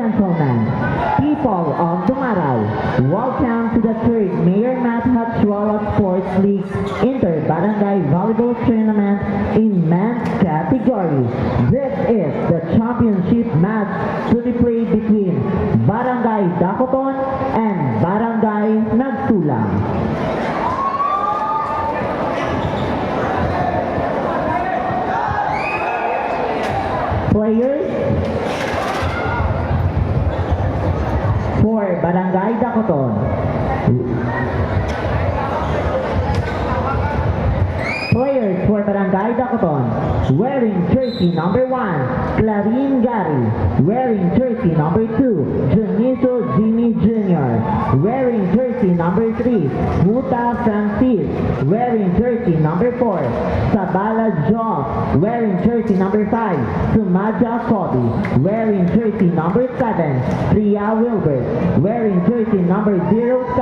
gentlemen, people of Dumaraw, welcome to the third Mayor Matt Hatchwala Sports League Inter-Barangay Volleyball Tournament in men's category. This is the championship match to be played between Barangay Dacoton and Barangay Nagsulang. Players for Barangay Dacoton. Players for Barangay Dacoton, wearing jersey number 1, Clarine Gary. Wearing jersey number 2, Janiso Jimmy Jr. Wearing jersey number 3, Muta Francis. Wearing jersey number 4, Sabala Joff. Wearing jersey number 5, Sumaja Kobi. Wearing jersey number 7, Priya Wilbert. Wearing jersey number 07,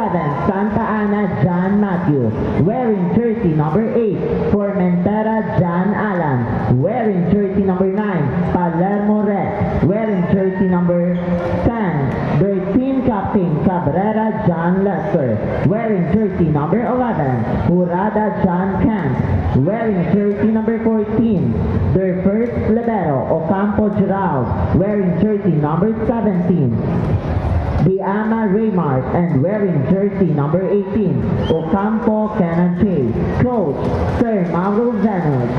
Santa Ana John Matthew. Wearing jersey number 8, Formentera John Alan. Wearing jersey number 9, Palermo Red. Wearing jersey number 10, their team captain Cabrera John Lester. Wearing jersey number 11, Hurada John Kent. Wearing jersey number 14, their first libero Ocampo Gerald. Wearing jersey number 17, Diana Raymart, and wearing jersey number 18, Ocampo Canon J. Coach, Sir Mauro Venus.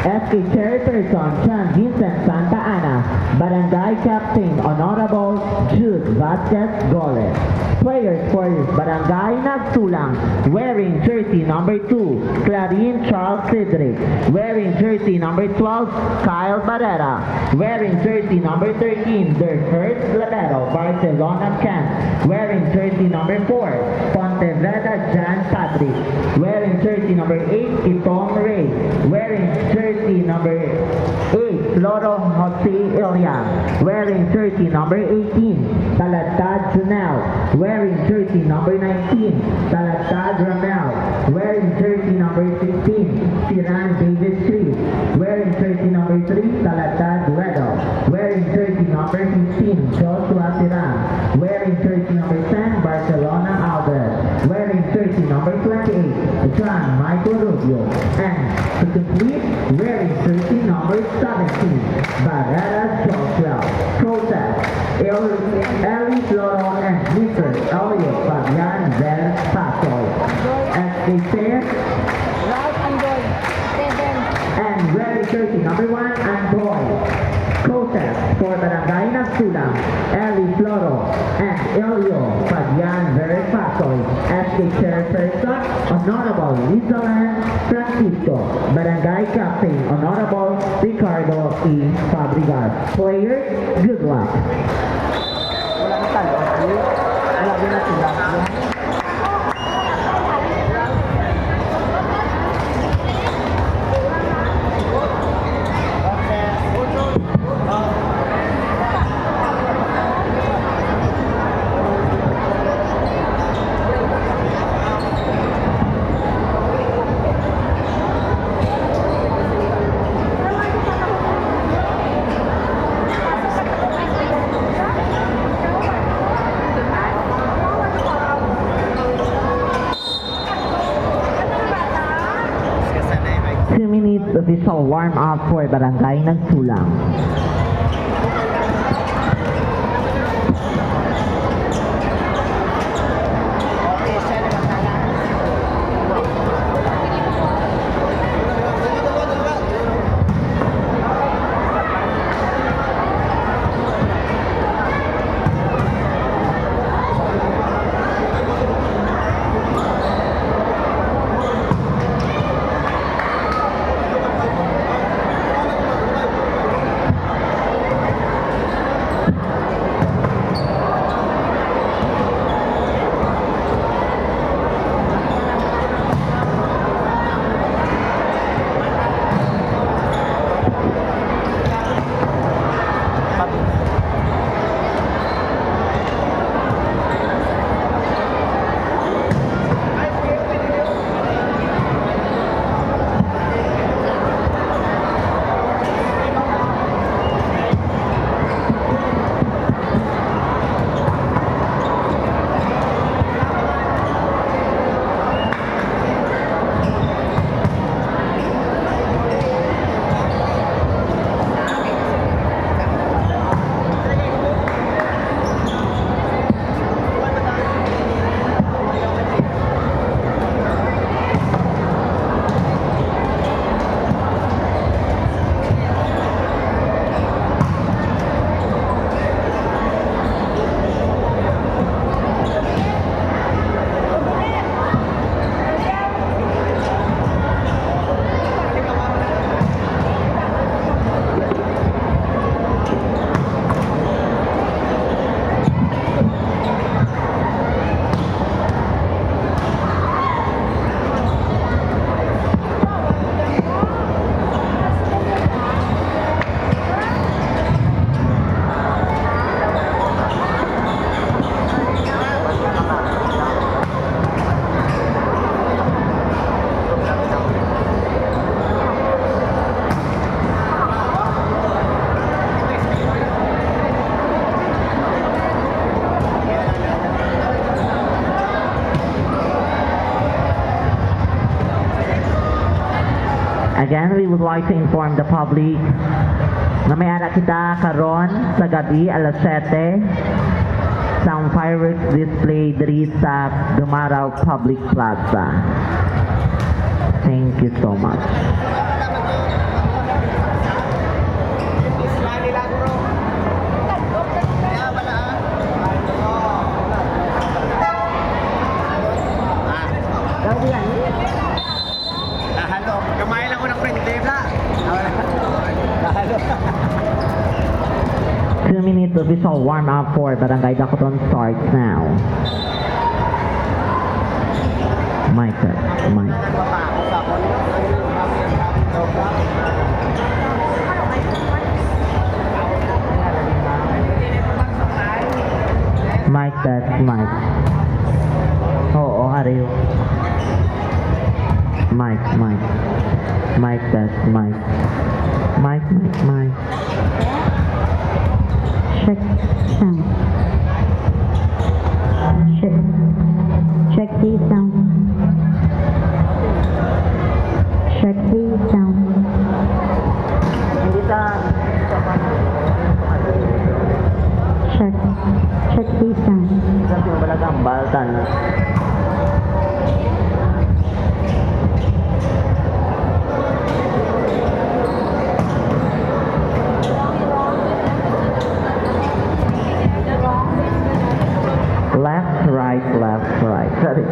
SK Chairperson, John Vincent Santa Ana. Barangay Captain, Honorable Jude Vasquez Goles. Players for Barangay Nagsulang, wearing jersey number 2, Clarine Charles Cedric. Wearing jersey number 12, Kyle Barrera. Wearing jersey number 13, their first libero, Barcelona Kent. Wearing jersey number 4, Pontevedra Jan Patrick. Wearing jersey number 8, Itong Ray. Wearing jersey number 8, Floro Jose Ilya. Wearing jersey number 18, Talatad Junel. Wearing jersey number 19, Talatad Ramel. Wearing jersey number 16, Siran David Cruz. Wearing jersey number 3, Talatad Redo. Wearing jersey number 15, Joshua Siran. Wearing jersey number 10, Barcelona Albert. Wearing jersey number 28, John Michael Rubio. And to complete, wearing jersey number 17, Barrera Joshua. Coaches, Eli Floro and Mr. Elliot Fabian Del Paso. As they say, and wearing jersey number 1, Andoy. Coaches for Barangay Nagsulang, Eli Floro and Elio Fabian Veripasoy. As the chairperson, Honorable Lizalan Francisco. Barangay Captain, Honorable Ricardo E. Fabregat. Players, good luck. Wala na talo. Wala din na sila. Official warm-up for Barangay Nagsulang. Again, we would like to inform the public na may ara kita karon sa gabi alas 7 sa fireworks display diri sa Dumaraw Public Plaza. Thank you so much. Nahalo. Kamay lang ko ng print tape la. Nahalo. 2 minutes of visual warm-up for Barangay Dakoton starts now. Mic check, mic. Mic test, mic. Oo, ariyo. Mic, mic. Mic test, mic. Mic, mic, mic. Check sound. Check the sound. Check the sound. Hindi sa... Check the sound. Kasi wala gambal, tan. Left, right, left, right. Sorry.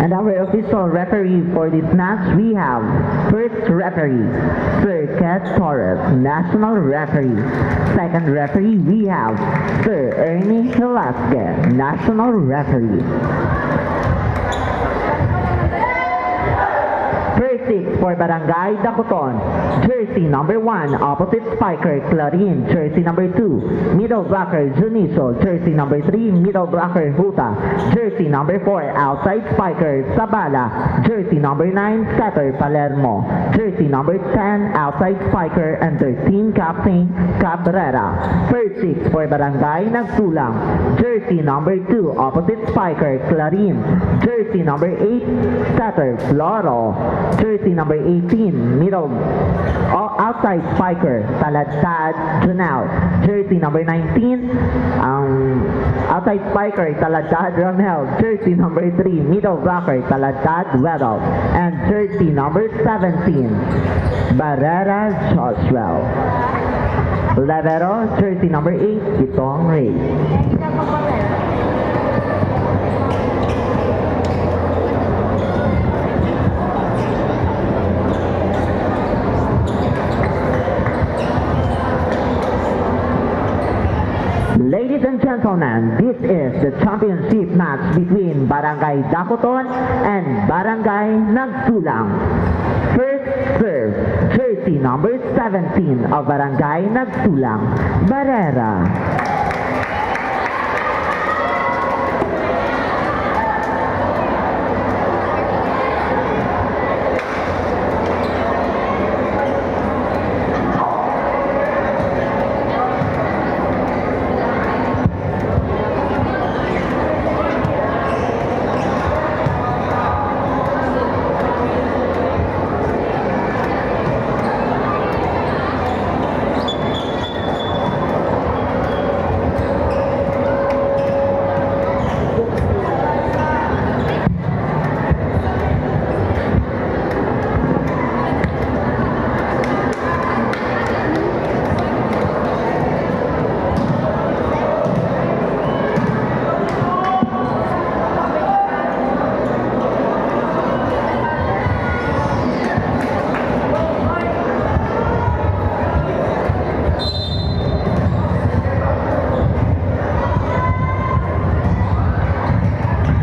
And our official referee for this match, we have first referee, Sir Ket Torres, national referee. Second referee, we have Sir Ernie Velasquez, national referee. First six for Barangay Dakoton, jersey number 1, opposite spiker Clarin, jersey number 2, middle blocker Juniso, jersey number 3, middle blocker Huta, jersey number 4, outside spiker Sabala, jersey number 9, setter Palermo, jersey number 10, outside spiker and 13, captain Cabrera. First six for Barangay Nagsulang, jersey number 2, opposite spiker Clarin, jersey number 8, setter Floro, jersey jersey number 18, middle, outside spiker, Taladtad Janelle. Jersey number 19, outside spiker, Taladtad Ramel. Jersey number 3, middle blocker, Taladtad Weddle. And jersey number 17, Barrera Joshua. Levero, jersey number 8, Kitong Ray. Ladies and gentlemen, this is the championship match between Barangay Dakoton and Barangay Nagsulang. First serve, jersey number 17 of Barangay Nagsulang, Barrera.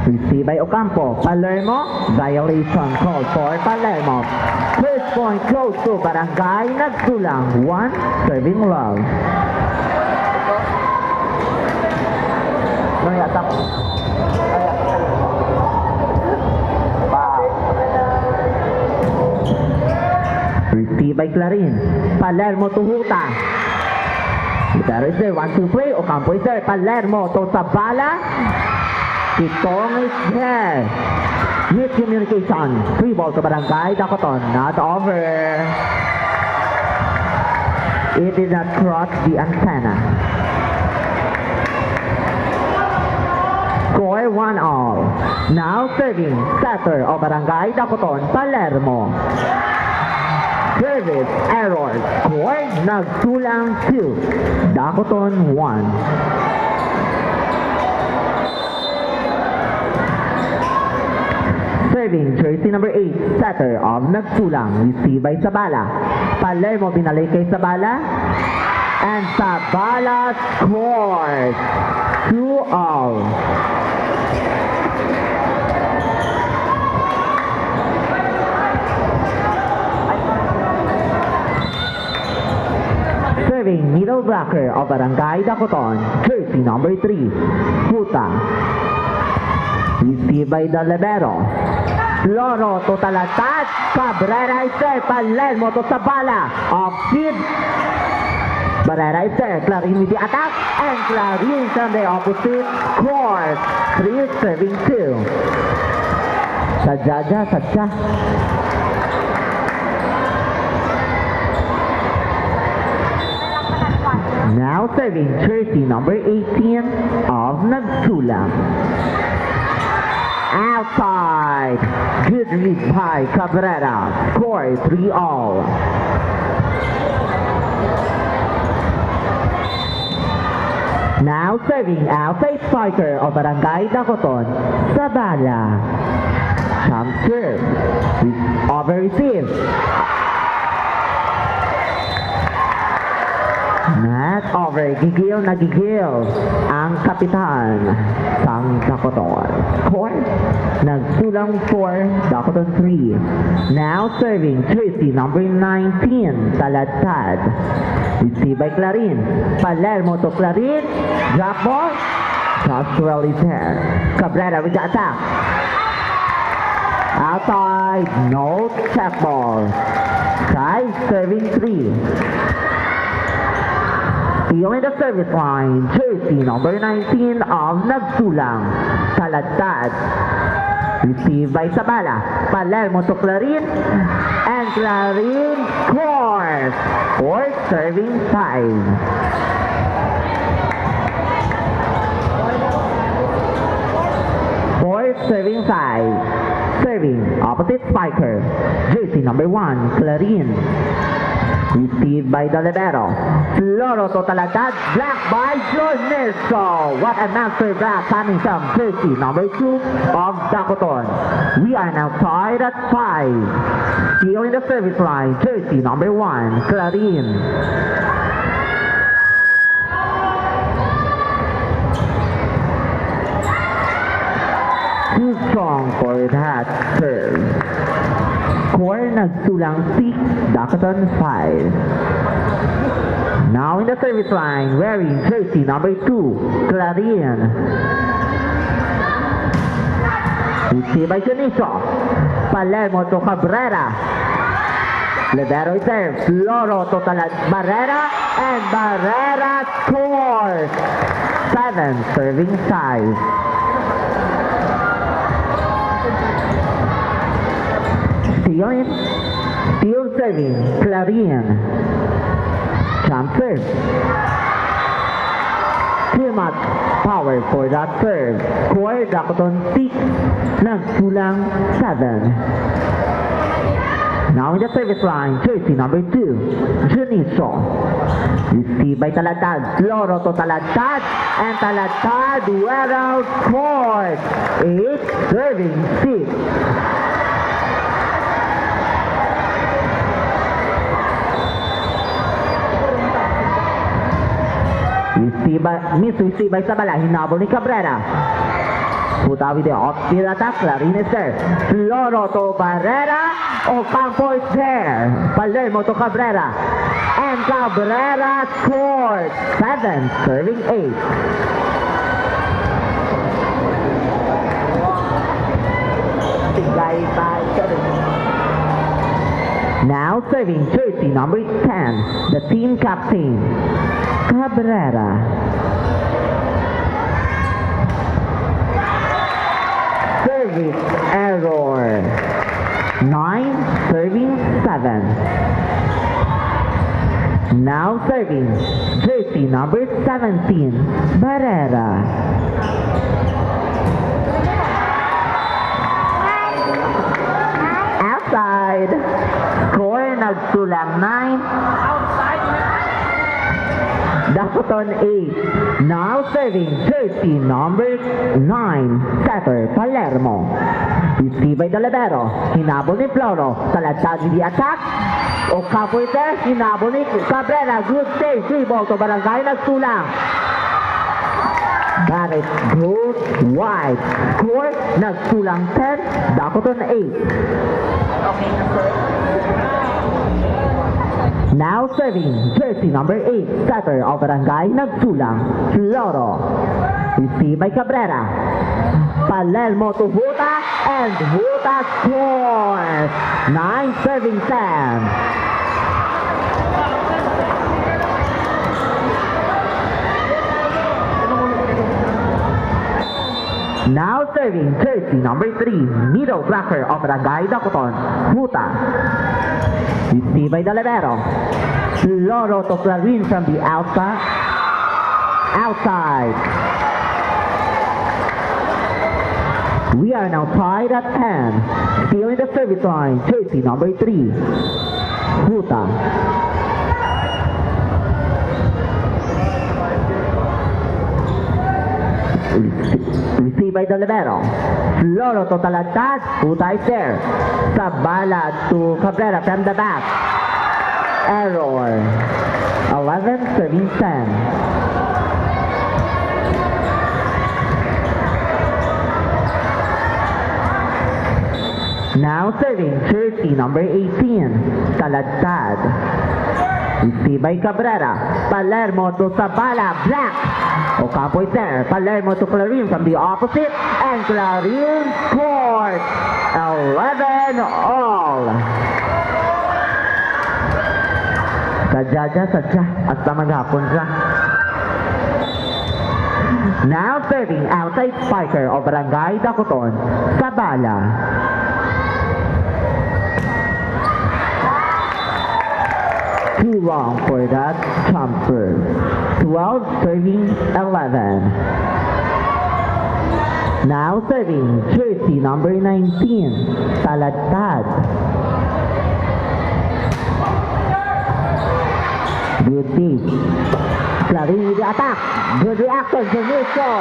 Received by Ocampo. Palermo, violation called for Palermo. First point goes to Barangay Nagsulang. 1, serving love. Received by Clarin. Palermo to Huta. There is there, 1, 2, 3. Ocampo is there. Palermo to Sabala. Kitong is there. Miscommunication. 3 ball to Barangay Dakoton. Not over. It did not cross the antenna. Score 1-all. Now serving setter of Barangay Dakoton, Palermo. Service error. Score Nagsulang 2. Dakoton 1. Serving jersey number 8, setter of Nagsulang, received by Sabala. Palermo binalik kay Sabala. And Sabala scores 2-all. Serving middle blocker of Barangay Dakoton, jersey number 3, Huta. Received by the libero. Loro to Taladtad. Cabrera is there. Palermo to Sabala. Off-feed. Barrera is there. Clarin with the attack. And Clarin from the opposite court. 3 serving 2. Sadja. Now serving jersey number 18 of Nagsulang. Outside. Good read by Cabrera. Score 3-all. Now serving outside striker of Barangay Dakoton, Sabala. Jump serve. Over receive. Not over. Gigil ang kapitan ng Dakoton. Score, Nagsulang 4, Dakoton 3. Now serving jersey number 19, Taladtad. Received by Clarin. Palermo to Clarin. Drop ball. Joshua is there. Cabrera with the attack. Outside. No check ball. Try serving 3. Stealing the service line, jersey number 19 of Nagsulang, Taladtad. Received by Sabala. Palermo to Clarin. And Clarin scores. 4 serving 5. Serving 5. Serving opposite spiker. Jersey number 1, Clarin. Received by the libero. Floro to Talagad. Black by Jorneso. What a master black coming from jersey number 2 of Dakoton. We are now tied at 5. Still in the service line. Jersey number 1, Clarin. Too strong for that serve. Score nagsulang 6, Dakoton 5. Now in the service line, wearing jersey number 2, Clarin. Received by Janiso. Palermo to Cabrera. Libero is there. Floro to Barrera. And Barrera scores. 7 serving 5. Still serving, Clarin. Jump serve. Too much power for that serve. Score Dakoton 6, nagsulang 7. Now in the service line, jersey number 2, Juniso. Received by Talatad. Floro to Talatad. And Talatad well out scored. 8 serving 6. Received by Sabala. Hinabol ni Cabrera. Puta with the off-field attack. Clarin is there. Floro to Barrera. Ocampo is there. Palermo to Cabrera. And Cabrera scores. 7 serving 8. Now serving jersey number 10, the team captain, Cabrera. Service error. 9 serving 7. Now serving jersey number 17, Barrera. Outside. Score nagsulang 9. Dakoton 8. Now serving jersey number 9, setter Palermo. Received by the libero. Hinabol ni Floro. Talatad with the attack. Ocampo is there. Hinabol ni Cabrera. Good save. 3 ball to Barangay nagsulang. That is good wide. Score nagsulang 10. Dakoton 8. Now serving jersey number 8, setter of Barangay nagsulang, Floro. Received by Cabrera. Palermo to Huta, and Huta scores. 9 serving 10. Now serving jersey number 3, middle blocker of Barangay Dakoton, Huta. Received by the libero. Floro to Clarin from the outside. We are now tied at 10. Still in the service line, jersey number 3, Huta. Received by the libero. Floro to Talatad. Huta is there. Sabala to Cabrera from the back. Error. 11 serving 10. Now serving jersey number 18, Talatad. Received by Cabrera. Palermo to Sabala. Black. Ocampo is there. Palermo to Clarin from the opposite. And Clarin scores. 11 all. Sadya. Hasta maghapon siya. Now serving outside spiker of Barangay Dacoton, Sabala. Too long for that transfer. 12 serving 11. Now serving jersey number 19, Taladtad. Good deed. Clarín with the attack. Good reaction, Juniso.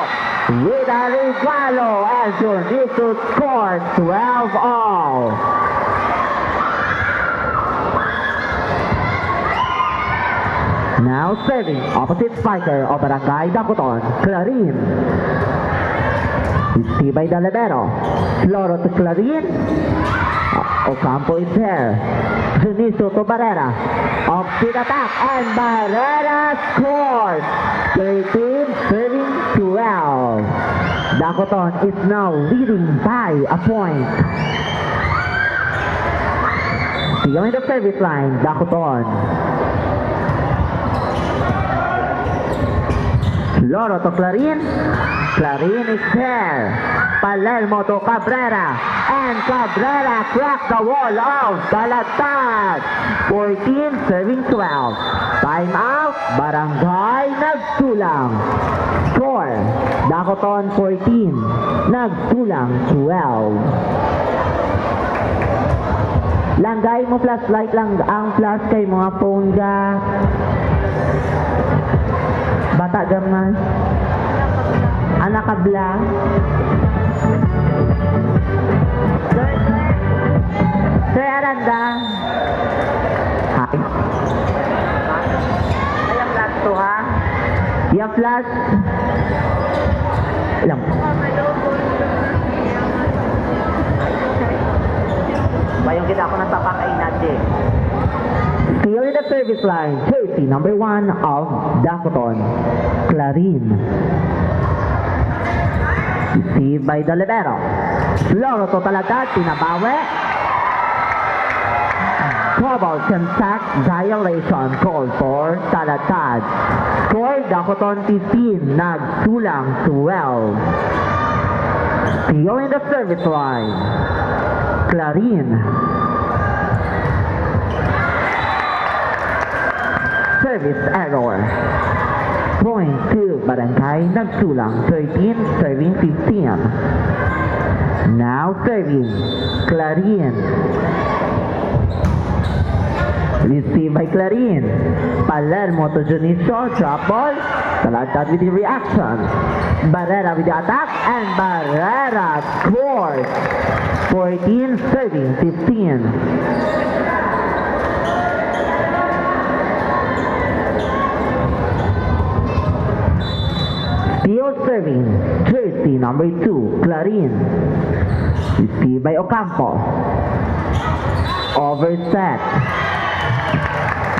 With a regalo as Juniso scores 12 all. Now serving opposite spiker of Barangay Dacoton, Clarín. Received by the libero. Floro to Clarín. Ocampo is there. Juniso to Barrera. Off to the attack and Barrera scores. 13 serving 12. Dacoton is now leading by a point. Beyond the service line, Dacoton. Loro to Clarín. Clarín is there. Palermo to Cabrera. And Cabrera cracks the wall of Taladtad. 14 serving 12. Time out. Barangay Nagsulang. Score. Dacoton 14. Nagsulang 12. Langgay mo flashlight lang ang flash kay mga phone ga. Bata gaman. Anak kabla. Sir Aranda. Hi. Ay, flash to ha? Yung flash. Ilang. Bayong kita ako ng tapak ay natin. Still in the service line, jersey number 1 of Dacoton, Clarín. Received by the libero. Loro to Taladtad, tinabawi. Trouble contact violation called for Taladtad. Score Dacoton 15, Nagsulang 12. Still in the service line, Clarín. Service error. Point to Barangay Nagsulang, 13 serving 15. Now serving Clarín. Received by Clarín. Palermo to Juniso, drop ball. Taladtad with the reaction. Barrera with the attack and Barrera scores. 14 serving 15. Still serving, jersey number 2, Clarín. Received by Ocampo. Overset.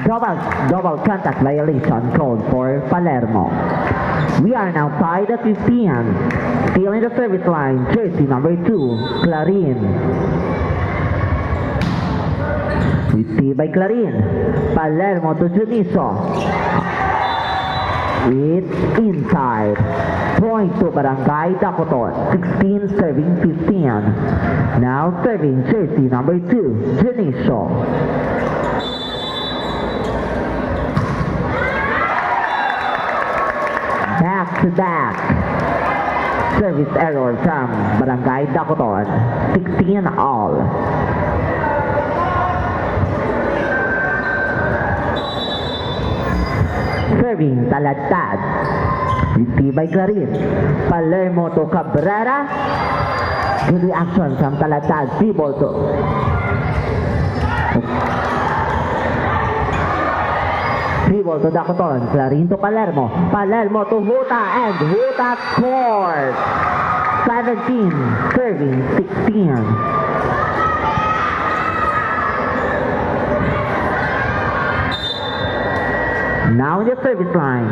Double contact violation called for Palermo. We are now tied at 15. Still in the service line, jersey number 2, Clarín. Received by Clarín. Palermo to Juniso. It's inside. Point to Barangay Dacoton. 16 serving 15. Now serving jersey number 2, Juniso. Back to back. Service error from Barangay Dacoton. 16 all. Serving Taladtad. Received by Clarín. Palermo to Cabrera. Good reaction from Taladtad. People to Dacoton. Clarín to Palermo. Palermo to Huta and Huta scores. 17 serving 16. Now in the service line,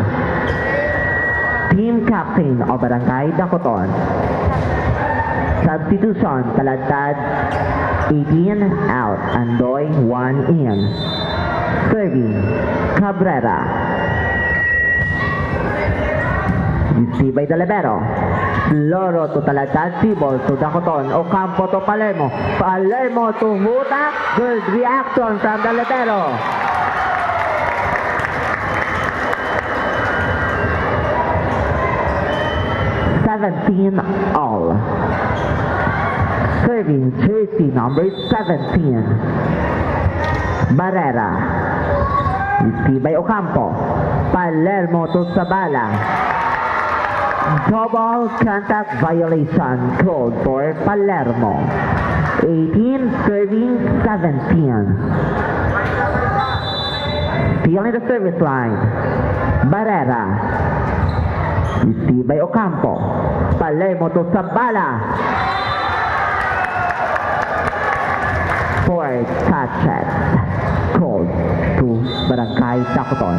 team captain of Barangay Dacoton. Substitution, Taladtad 18 out, Andoy 1 in. Serving, Cabrera. Received by the libero. Loro to Talatad, Tibol to Dacoton, Ocampo to Palermo. Palermo to Huta. Good reaction from the libero. All. Serving jersey number 17. Barrera. Received by Ocampo. Palermo to Zabala. Double contact violation called for Palermo. 18 serving 17. Still in the service line. Barrera. Received by Ocampo. Palermo to Zabala. 4 touches called to Barangay Dacoton.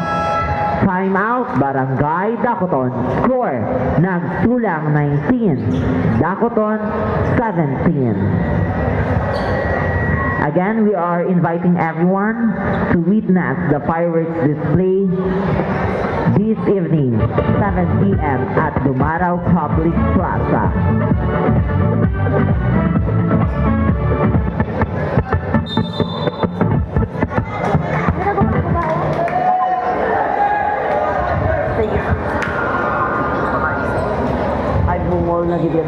Timeout, Barangay Dacoton. Score, nagsulang 19. Dacoton, 17. Again, we are inviting everyone to witness the fireworks display this evening, 7 p.m. at Dumaraw Public Plaza. Ay, bungol na gid.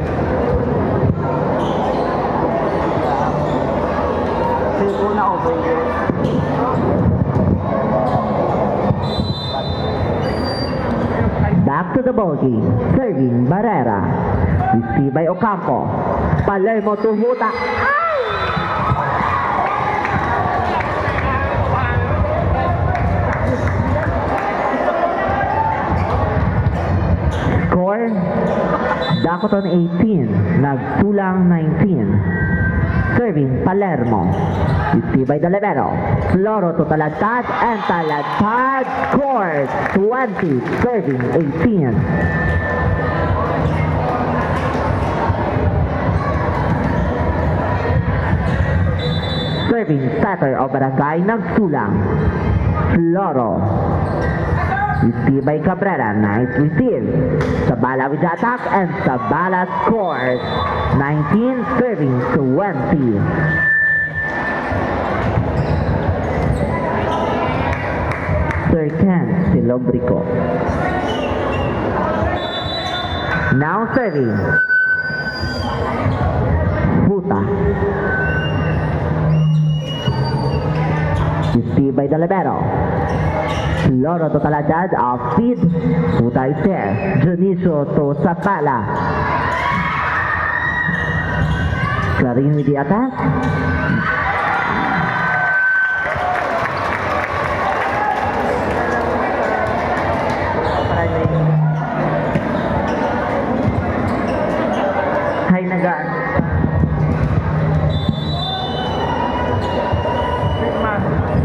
Sino na over here? Back to the ball game. Serving Barrera. Received by Ocampo. Palermo to Huta. Score, Dacoton 18, nagsulang 19. Serving Palermo. Received by the libero. Floro to Talatad and Talatad scores 20, serving 18. Serving setter of Barangay Nagsulang. Floro. Received by Cabrera. Nice receive. Zabala with the attack and Zabala scores 19 serving 20. Sir Ken Silobrico. Now serving. Huta. Received by the libero. Loro to Taladad, off feed. Huta is there. Junicio to Zabala. Clarin with the attack. Hay nagaan.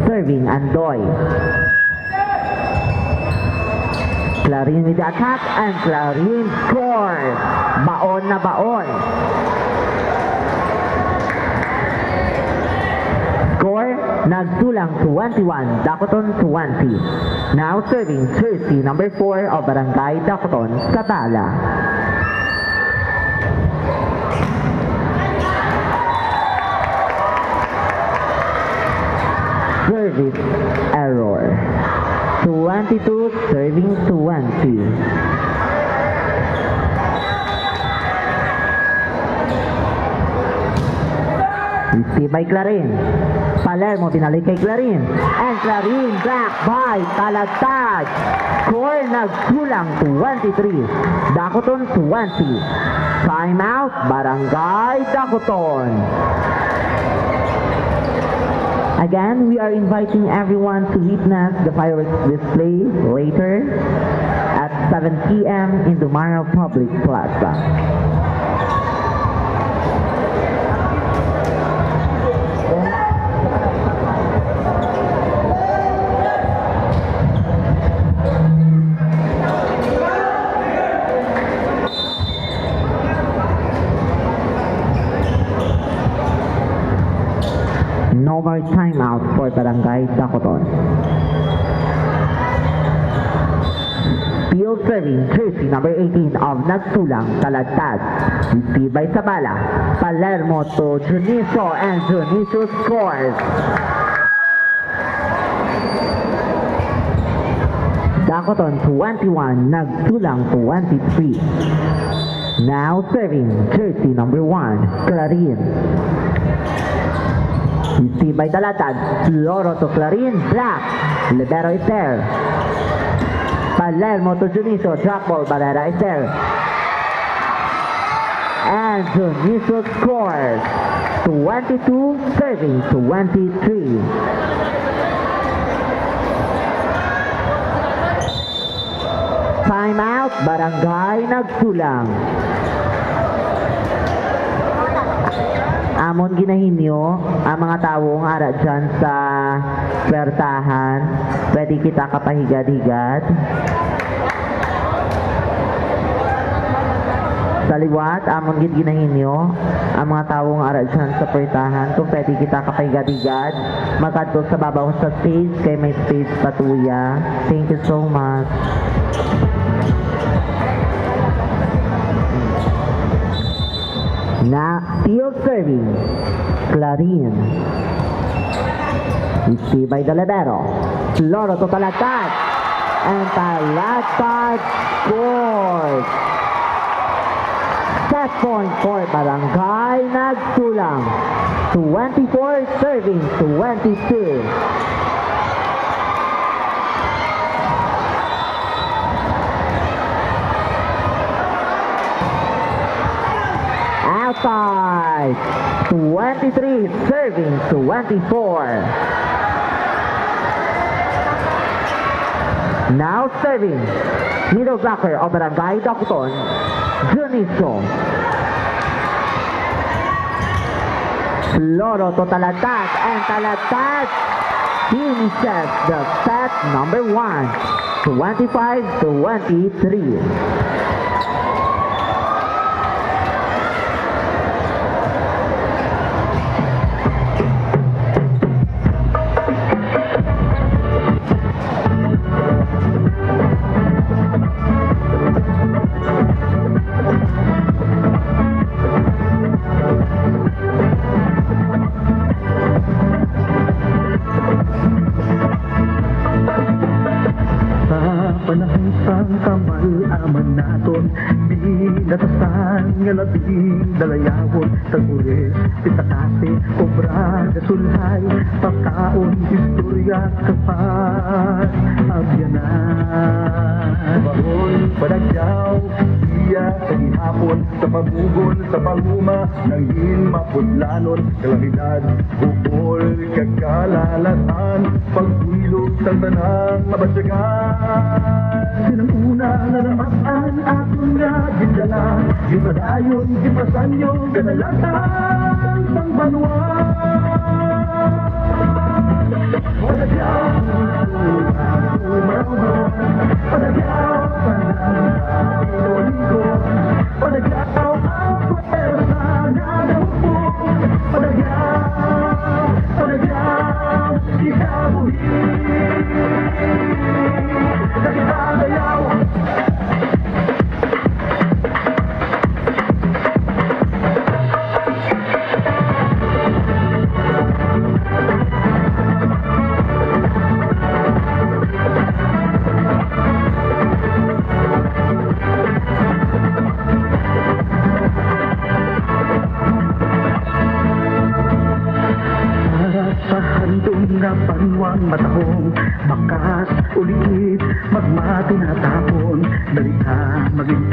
Serving Andoy. Clarin with the attack and Clarin scores. Baon na baon. Score, nagsulang 21, Dacoton 20. Now serving jersey number 4 of Barangay Dacoton, Zabala. Service error. 22 serving 20. Received by Clarin. Palermo binalik kay Clarin. And Clarin back by Talatad. Score nagsulang 23. Dacoton 20. Timeout, Barangay Dacoton. Again, we are inviting everyone to witness the fireworks display later at 7 p.m. in Dumaraw Public Plaza. No more timeout for Barangay Dacoton. Field serving, jersey number 18 of Nagsulang, Talagtad. Received by Sabala. Palermo to Juniso, and Juniso scores. Dakoton 21, Nagsulang 23. Now serving, jersey number 1, Clarin. Received by Talatad. Loro to Clarin, Black. Libero is there. Palermo to Juniso, drop ball, Barrera is there. And Juniso scores. 22, serving 23. Timeout, Barangay Nagsulang. Amon ginahinyo ang mga taong ara dyan sa pertahan. Pwede kita kapahigad-higad. Sa liwat, amon ginahinyo ang mga taong ara dyan sa pertahan. Kung pwede kita kapahigad-higad, magkadto sa babaw sa stage, kay may space patuya. Thank you so much. Na field serving, Clarin. Received by the libero. Loro to Talagtad. And Talagtad scores. Set point for Barangay Nagsulang. 24 serving 22. Outside, 23 serving 24. Now serving, middle blocker of Barangay Dakuton, Juniso. Loro to Talatad, and Talatad finishes the set number 1, 25-23. Panahon sang kamal-aman naton, binatasan nga labing dalayawon, tagulis, pitakasi, obra, gasulhay, pagkaon, istorya, kapat, abyanan. Bahon, padagyaw, iya, sa gihapon, sa pagugol, sa panguma, nang mapudlanon, kalamidad, bukol, kakalalatan, pagwilog, sa tanang mabasyagan. Sinang una na namasaan aton nga gindala, gipadayon, gipasanyo, ganalatan sang banwa. Padagyaw, umarabot, padagyaw, panang-linggo, padagyaw, ang pwersa na naupo, padagyaw, ikabuhin. Nagitagayaw. Sa handong nga panwang matahong, bakas, ulit, magmati na tapon, dalita, maging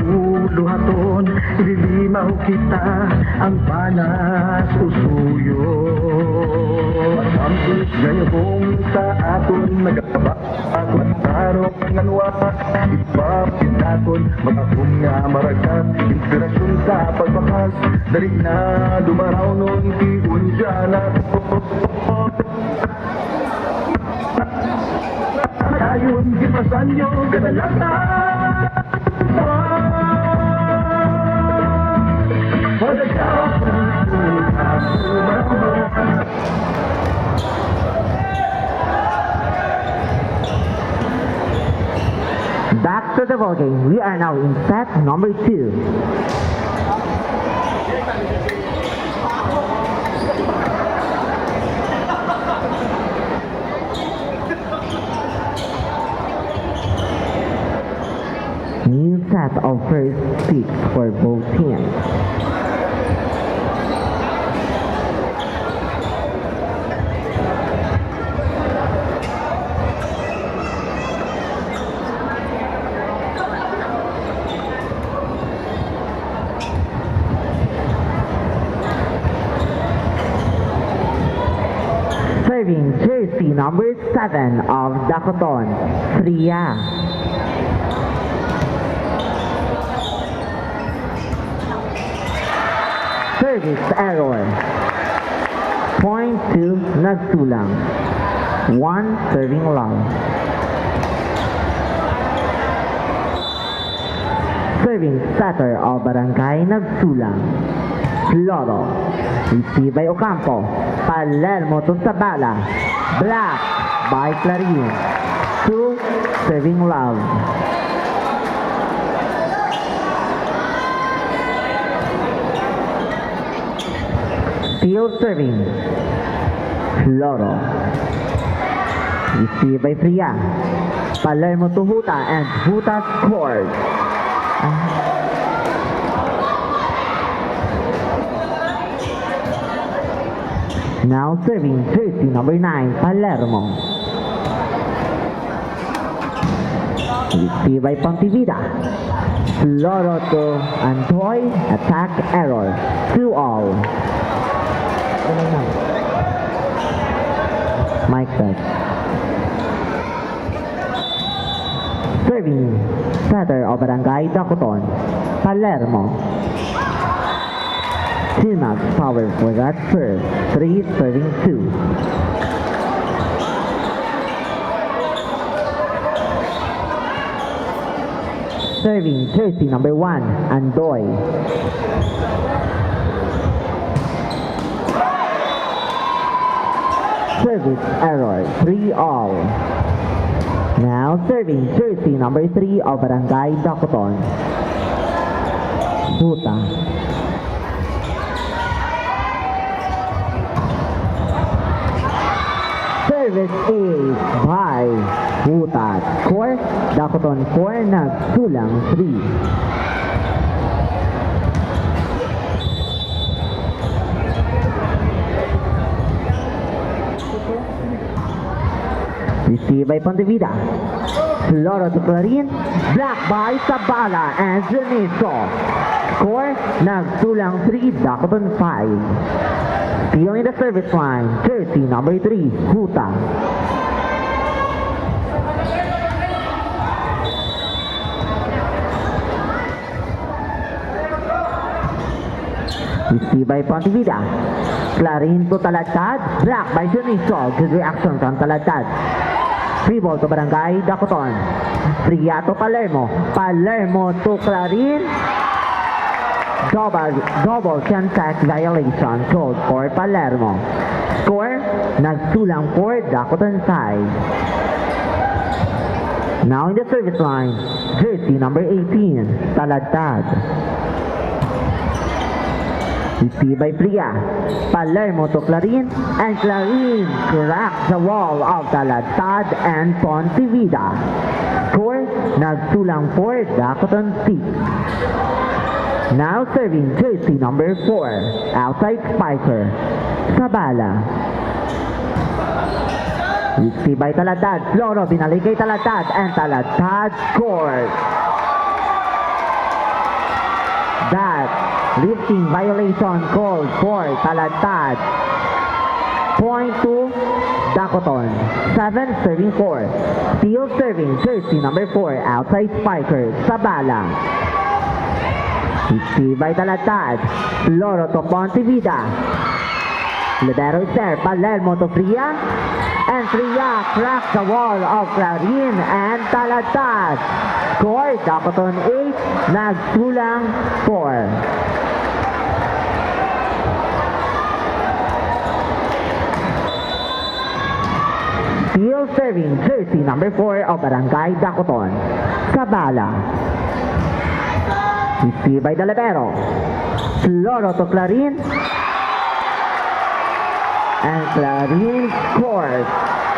ulo haton, ililimaw kita ang panas usuyo. Masamtis gayabong sa aton, nagkabakot, tarok, nganwa, ipapinaton, makakong nga maragat, inspirasyon sa pagbakas, dali na dumaraw nun, tiun dyan at ayon, gipasan nyo, ganalatan. Padagyaw, to the ball game. We are now in set number 2. New set of first picks for both teams. Serving jersey number 7 of Dakoton, Fria. Service error. Point to nagsulang. 1 serving long. Serving setter of Barangay Nagsulang. Loro. Received by Ocampo. Palermo to Sabala. Black by Clarin. 2 serving love. Still serving. Loro. Received by Fria. Palermo to Huta and Huta scored. Now serving jersey number 9, Palermo. Received by Pontivida. Loro to Antoy. Attack error. 2-all. Mike back. Serving setter of Barangay Dakoton, Palermo. 2 max power for that serve. 3 serving 2. Serving jersey number 1, Andoy. Service error, 3-all. Now serving jersey number 3 of Barangay Dakoton, Huta. Service ace by Huta. Score, Dakoton 4, Nagsulang 3. Received by Pontivida. Loro to Clarin. Black by Sabala and Janiso. Score, Nagsulang 3, Dakoton 5. Still in the service line, jersey number 3, Huta. Received by Pontivida. Clarin to Taladtad. Black by Janiso. Good reaction from Taladtad. Free ball to Barangay Dakoton. Fria to Palermo. Palermo to Clarin. Double contact violation called for Palermo. Score, Nagsulang for Dakoton side. Now in the service line, jersey number 18, Taladtad. Received by Fria. Palermo to Clarin, and Clarin cracks the wall of Taladtad and Pontivida. Score, Nagsulang for Dakoton 6. Now serving jersey number 4, outside spiker, Sabala. Received by Taladtad. Loro binalik kay Taladtad and Taladtad scores. That lifting violation called for Taladtad. Point to Dakoton. 7 serving 4. Still serving jersey number 4, outside spiker, Sabala. Received by Taladtad. Loro to Pontivida. Libero is there. Palermo to Fria. And Fria cracks the wall of Clarin and Taladtad. Score, Dakoton 8, Nagsulang 4. Still serving jersey number 4 of Barangay Dakoton, Sabala. Received by the libero. Floro to Clarin. And Clarin scores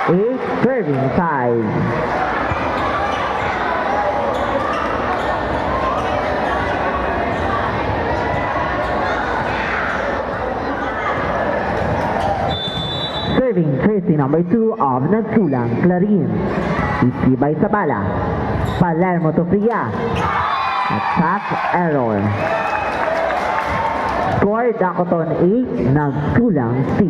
8 serving side. Serving jersey number 2 of Nagsulang, Clarin. Received by Sabala. Palermo to Fria. Attack error. Score Dakoton 8, Nagsulang 6.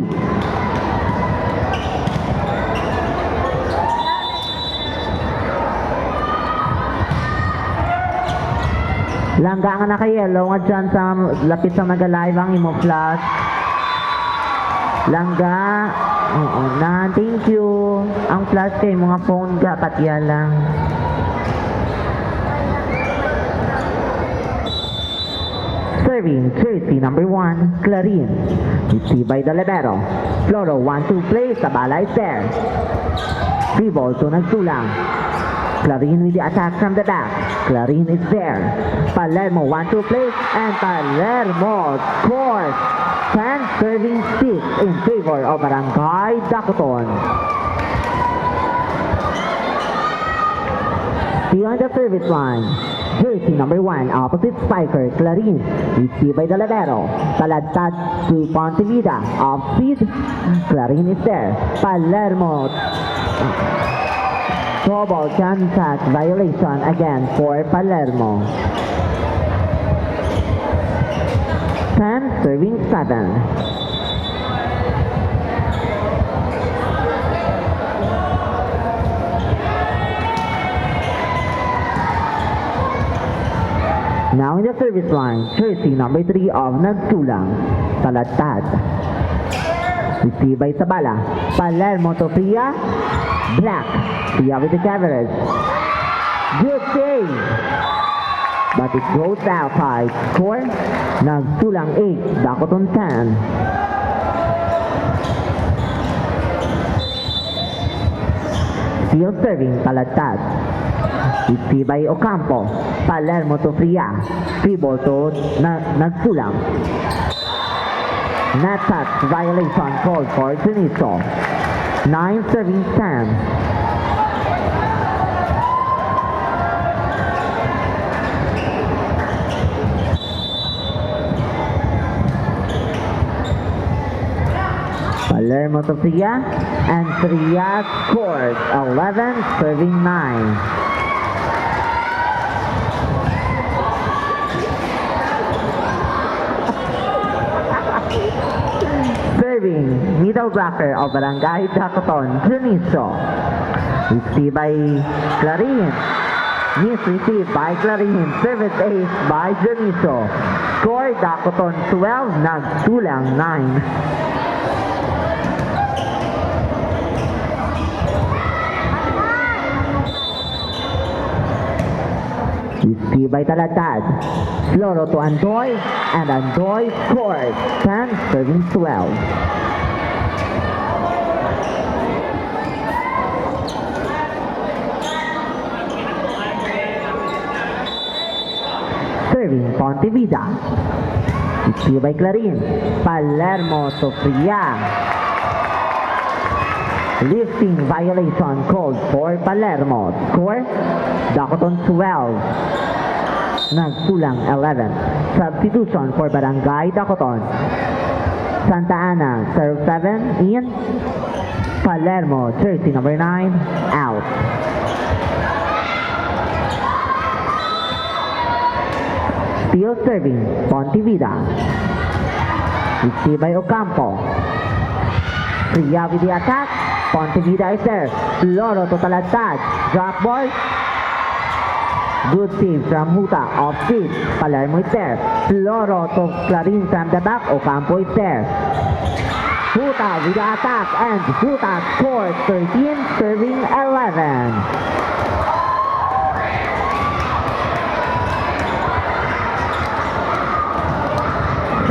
Langga nga na kay Yellow nga dyan sa lapit sa Magalive ang imo flash. Langga. Oo na, thank you. Ang flash kay mga phone ga patya lang. Serving jersey number 1, Clarin. Received by the libero. Floro 1-2 play. Sabala is there. Free ball to Nagsulang. Clarin with the attack from the back. Clarin is there. Palermo 1-2 play. And Palermo scores 10 serving 6 in favor of Barangay Dakoton. Beyond the service line. Jersey number 1, opposite spiker, Clarin. Received by the libero. Taladtad to Pontevida. Off speed. Clarin is there. Palermo. Double contact violation again for Palermo. 10 serving 7. Now in the service line, jersey number 3 of Nagsulang, Taladtad. Received by Sabala. Palermo to Fria. Black. Fria with the coverage. Good save. But it goes outside. Score, Nagsulang 8, Dakoton 10. Still serving, Taladtad. Received by Ocampo. Palermo to Fria. Free ball to Nagsulang. Net touch violation called for Juniso. 9 serving 10. Palermo to Fria. And Fria scores 11 serving 9. Serving, middle blocker of Barangay Dakoton, Juniso. Received by Clarin. Miss received by Clarin. Service ace by Juniso. Score Dakoton 12, Nagsulang 9. Received by Taladtad. Floro to Andoy, and Andoy scores 10 serving 12. Serving Pontevida. Received by Clarin. Palermo to Fria. Lifting violation called for Palermo. Score, Dakoton 12. Nagsulang 11. Substitution for Barangay Dakoton. Santa Ana, serve 7 in. Palermo, jersey number 9, out. Still serving, Pontevida. Received by Ocampo. Fria with the attack. Pontevida is there. Floro to Taladtad. Drop ball. Good save from Huta. Off speed. Palermo is there. Floro to Clarin from the back. Ocampo is there. Huta with the attack. And Huta scores 13, serving 11.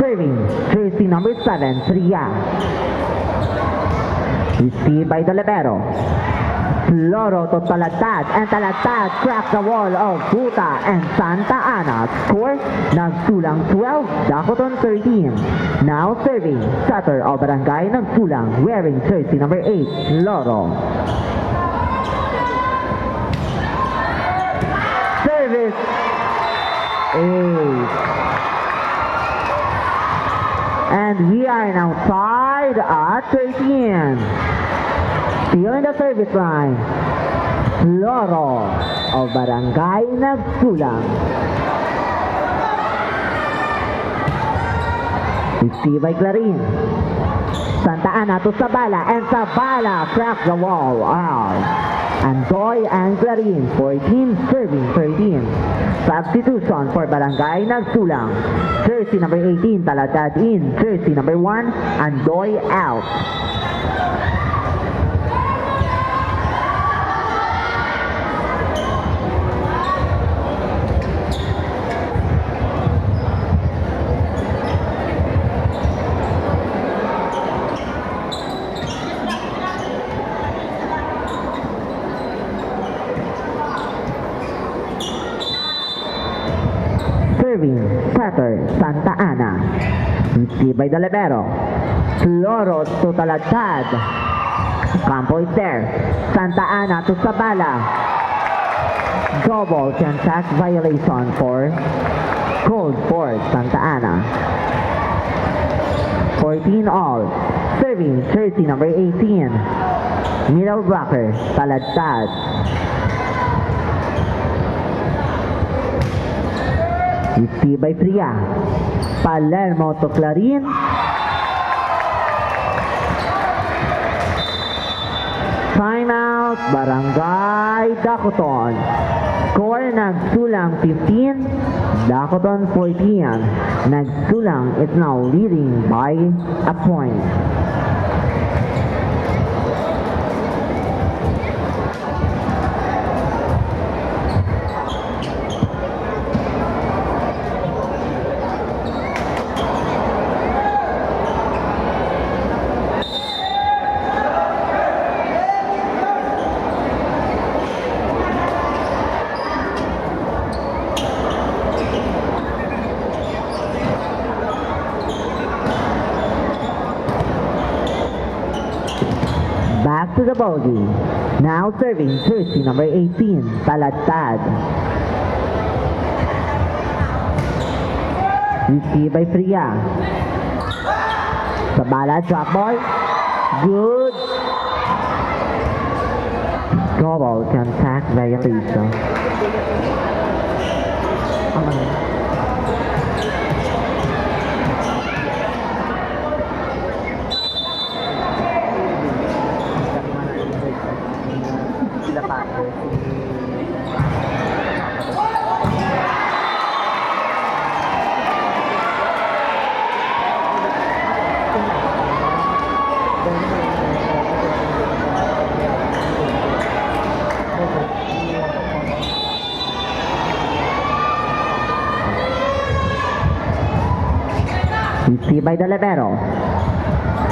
Serving. Jersey number 7, Fria. Received by the libero. Loro to Talatad, and Talatad cracked the wall of Buta and Santa Ana. Score, Nagsulang 12, Dakoton 13. Now serving, setter of Barangay Nagsulang, wearing jersey number 8, Loro. Service 8. And we are now tied at 13. Still in the service line, Loro of Barangay Nagsulang. Received by Clarin. Santa Ana to Sabala, and Sabala cracks the wall out. Andoy and Clarin, 14 serving 13. Substitution for Barangay Nagsulang. Jersey number 18, Talatad in. Jersey number 1, Andoy out. Serving, setter, Santa Ana. Received by the libero. Loro to Talatad. Campo is there. Santa Ana to Sabala. Double contact violation for Cold Fort, Santa Ana. 14 all. Serving, jersey number 18. Middle blocker, Talatad. Received by Priya. Palermo to Clarin. Timeout, Barangay Dakoton. Score, Nagsulang 15, Dakoton 14. Nagsulang is now leading by a point. Back to the bogey. Now serving jersey number 18, Talatad. Received by Priya. Sabala, drop ball. Good. Double contact violation. Received by the libero.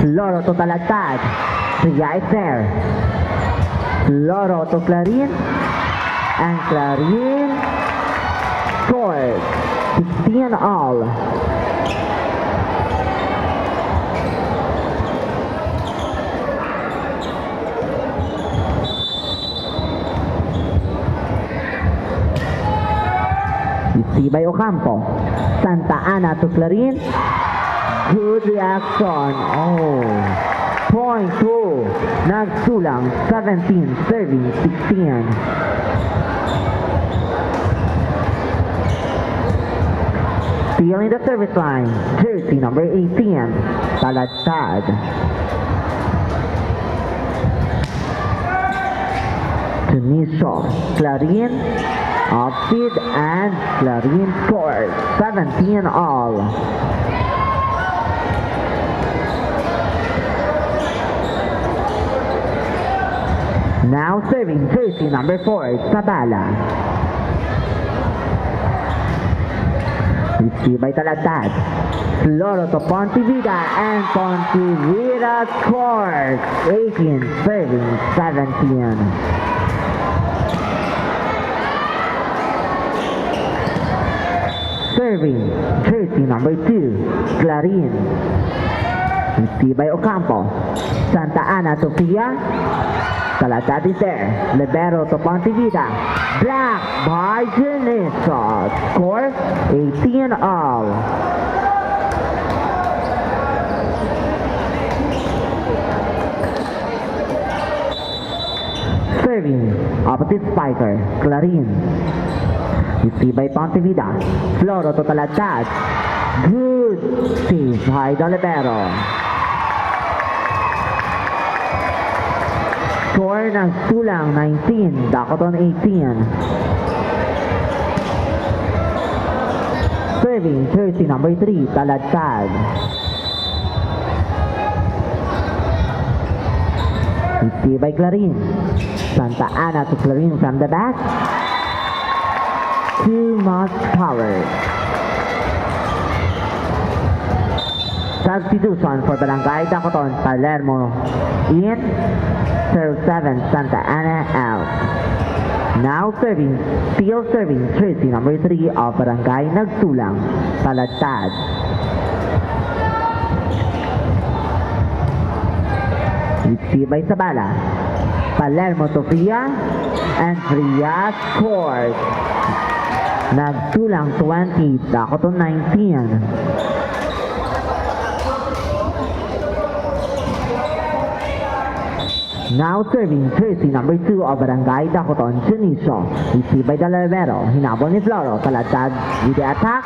Loro to Talatad. Priya is there. Loro to Clarin. And Clarin scores 16 all. Received by Ocampo. Santa Ana to Clarin. Good reaction. Oh. Point 2. Nagsulang 17, serving 16. Still in the service line. Jersey number 18. Talatad. Tunisio. Clarin. Offseed and Clarin scores 17 all. Now serving jersey number 4, Sabala. Received by Talatad. Floro to Pontivida, and Pontivida scores. 18 serving 17. Serving, jersey number 2, Clarin. Received by Ocampo. Santa Ana to Pia. Talatad is there. Libero to Pontivida. Black by Janiso. Score, 18 all. Serving, opposite spiker, Clarin. Received by Pontivida. Floro to Talatad. Good save by the libero. Score ng Tulang 19, Dakoton 18. Serving, jersey number 3, Talatad. Received by Clarin. Santa Ana to Clarin from the back. Too much power. Substitution for Barangay Dakoton, Palermo in. Serve 7, Santa Ana out. Now serving, still serving, jersey number 3 of Barangay Nagsulang, Talatad. Received by Sabala. Palermo to Fria, and Fria scores. Nagsulang 20, Dakoton 19. Now serving, jersey number 2 of Barangay Dakoton, Janiso. Received by the libero. Hinabol ni Floro. Talatad with the attack.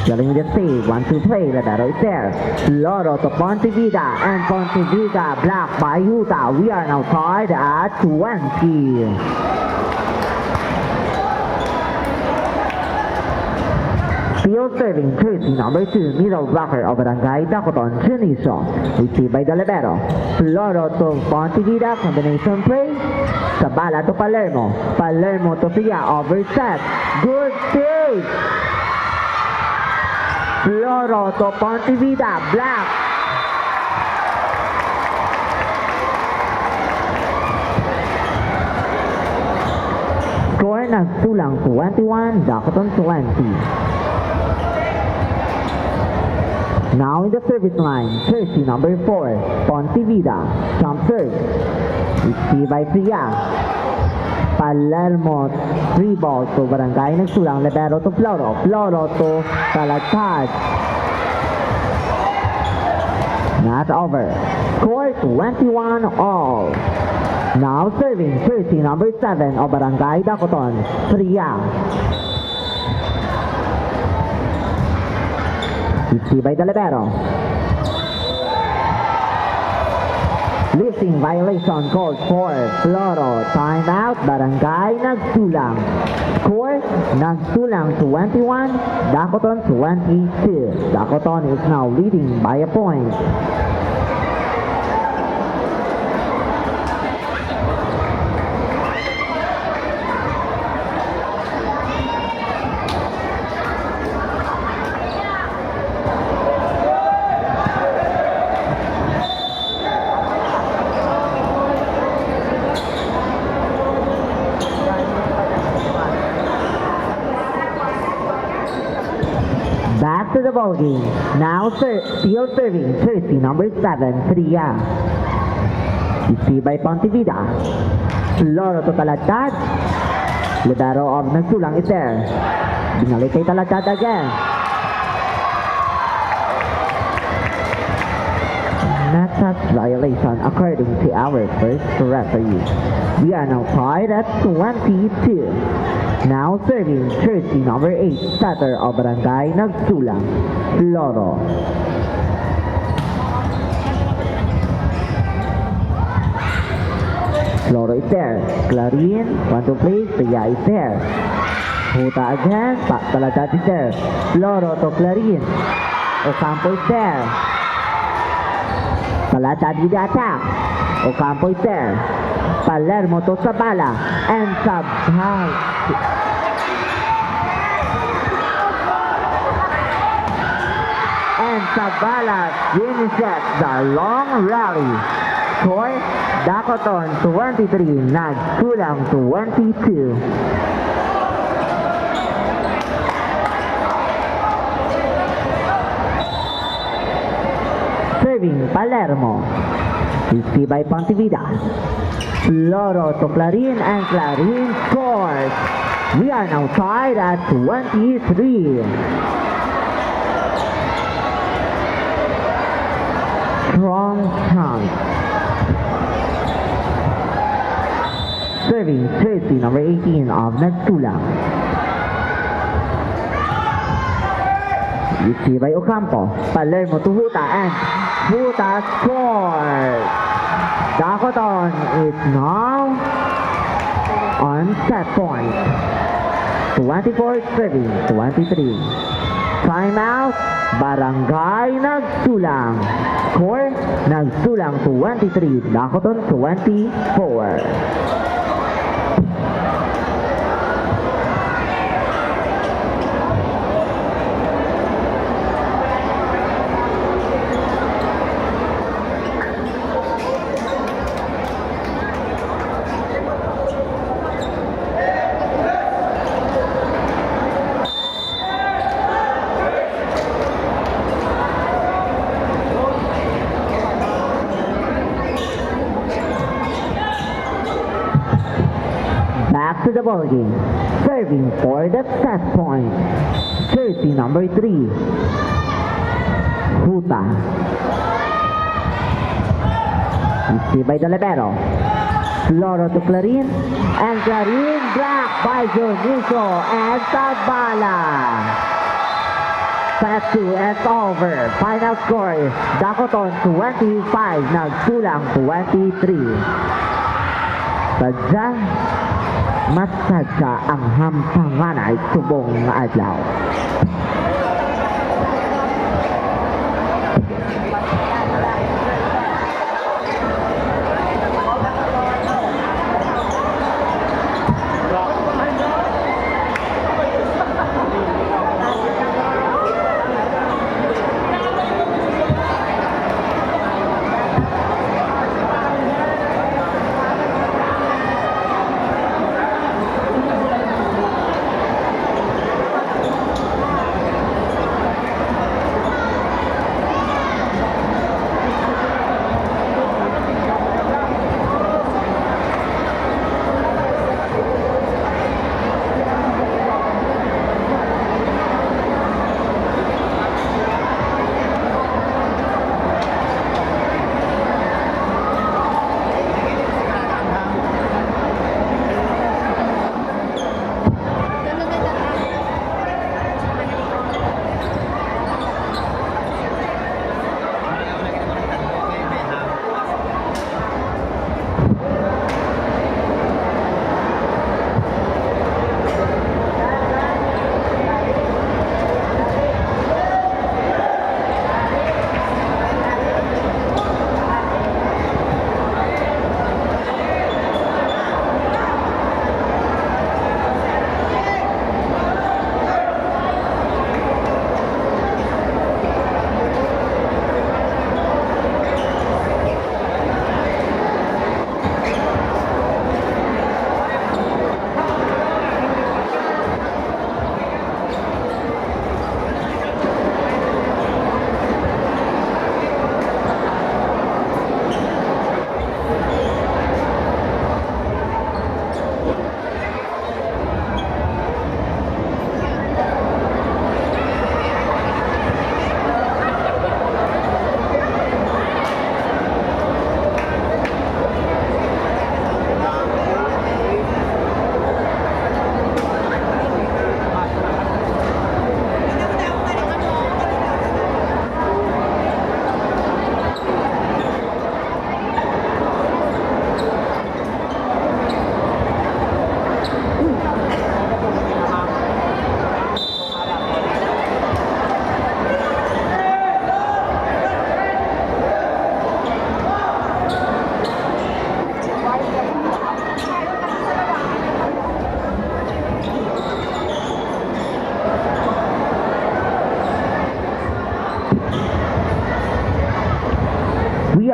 Dealing with the save. 1-2 play. Libero is there. Floro to Pontivida. And Pontivida blocked by Yuta. We are now tied at 20. Still serving, jersey number 2, middle blocker of Barangay Dakoton, Janiso. Received by the libero. Floro to Pontivida, combination play. Sabala to Palermo. Palermo to Pia, overset. Good save. Floro to Pontivida, black. Score ng Tulang 21, Dakoton 20. Now in the service line, jersey number 4, Pontivida. Jump serve. Received by Pia. Palermo, 3 balls to Barangay Nagsulang. Libero to Floro. Floro to Talatad. Not over. Score 21 all. Now serving, jersey number 7 of Barangay Dakoton, Pria. Received by the libero. Lifting violation called for Floro. Timeout, Barangay Nagsulang. Score, Nagsulang 21, Dakoton 22. Dakoton is now leading by a point. Back to the ball game. Now still serving, jersey number 7, Pria. Received by Pontivida. Floro to Talatad. Libero of Nagsulang is there. Binalik kay Talatad again. Not touch violation according to our first referee. We are now tied at 22. Now serving, jersey number 8, setter of Barangay Nagsulang, Floro. Floro is there. Clarin, 1-2 play, Pia is there. Huta again, Talatad is there. Floro to Clarin. Ocampo is there. Talatad with the attack. Ocampo is there. Palermo to Sabala. And Sabala. Sabalas finishes the long rally. Score, Dakoton 23, Nagsulang 22. Serving Palermo. Risky by Pontivida. Loro to Clarin and Clarin scores. We are now tied at 23. Strong count. Serving jersey number 18 of Nagsulang. Received by Ocampo. Palermo to Huta and Huta scores. Dakoton is now on set point. 24-23. Timeout. Barangay Nagsulang. Score, Nagsulang 23, Dakoton 24. Back to the ball game. Serving for the set point. Jersey number 3. Huta. Received by the libero. Loro to Clarin. And Clarin blocked by Jonico and Sabala. Set 2 and over. Final score, Dakoton 25, Nagsulang 23. Sadya, masadya ang hampangan ay subong adlaw.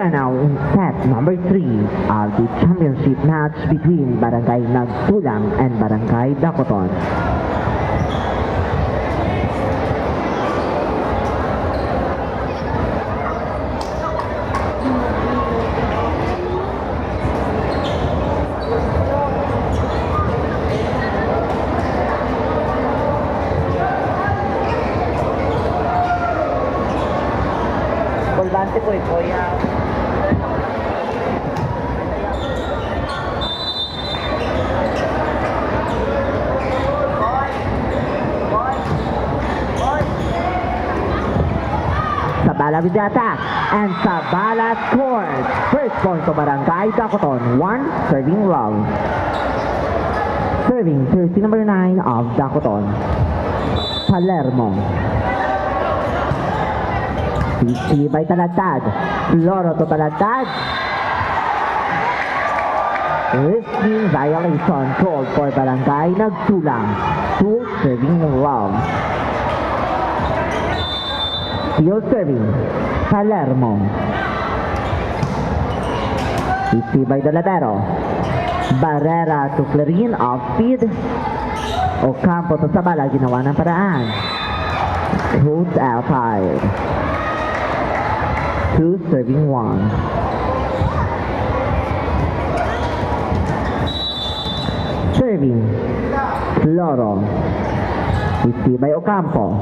are now in set number 3 of the championship match between Barangay Nagtulang and Barangay Dacoton. Volante po ito, yeah. Sabala with the attack, and Sabala scores. First point to Barangay Dacoton, 1 serving love. Serving jersey number 9 of Dacoton, Palermo. Sisi by Talagtad, Loro to Talagtad. Risking violation called for Barangay Nagtulang, 2 serving love. Still serving, Palermo. Sisi by Daladero. Barrera to Clarin off speed. Ocampo to Sabala, ginawa ng paraan. Shoots outside. 2 serving 1. Serving, Loro. Sisi by Ocampo.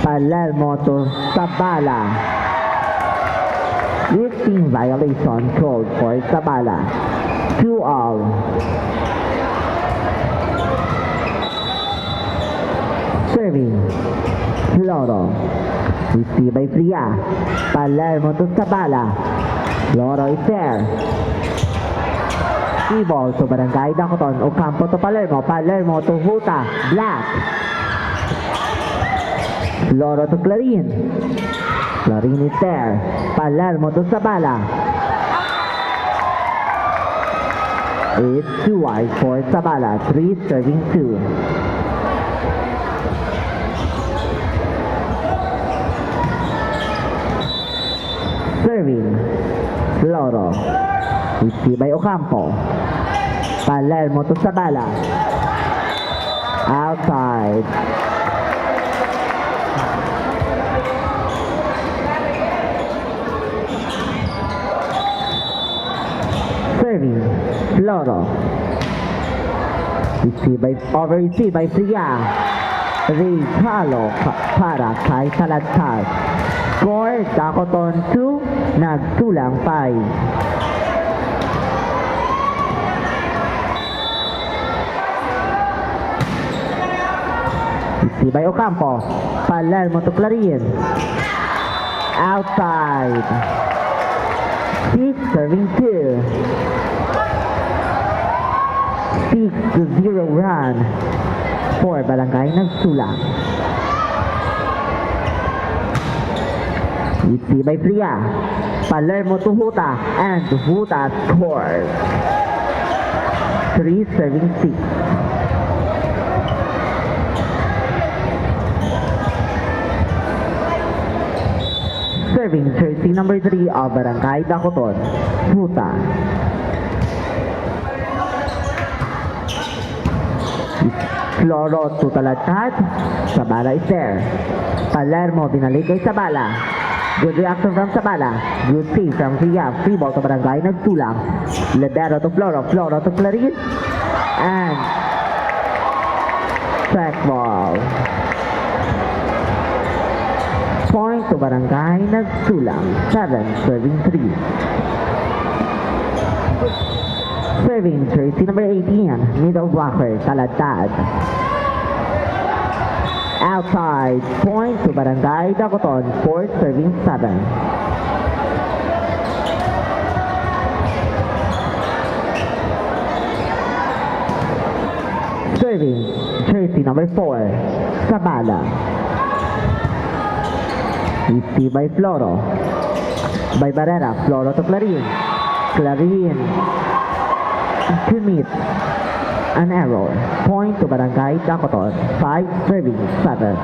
Palermo to Sabala. Lifting violation called for Sabala. 2 all. Serving, Loro. Received by Fria. Palermo to Sabala. Loro is there. E-ball to Barangay Dacoton. Ocampo to Palermo. Palermo to Huta. Black. Loro to Clarin. Clarin is there. Palermo to Sabala. It's 2 wide for Sabala. 3 serving 2. Serving, Loro. Received by Ocampo. Palermo to Sabala. Outside. Serving, Loro. Received by Fria. Recalo para kay Talagtad. Score, Dacoton 2, Nagtulang 5. Received by Ocampo. Palermo to Clarin. Outside. 6 serving 2. 6-0 run for Barangay Nagtulang. Received by Fria. Palermo to Huta, and Huta scores. 3 serving 6. Serving jersey number 3 of Barangay Dacoton, Huta. Loro to Talagtad. Sabala is there. Palermo binalik kay Sabala. Good reaction from Sabala. Good save from Fria. Free ball to Barangay Nagtulang. Libero to Floro. Floro to Clarin. And track ball. Point to Barangay Nagtulang. 7 serving 3. Serving jersey number 18. Middle blocker. Talagtad. Outside, point to Barangay Dacoton, 4 serving 7. Serving, jersey number 4, Sabala. Received by Floro. By Barrera, Floro to Clarin. Clarin commits an error. Point to Barangay Dacoton, 5 serving 7.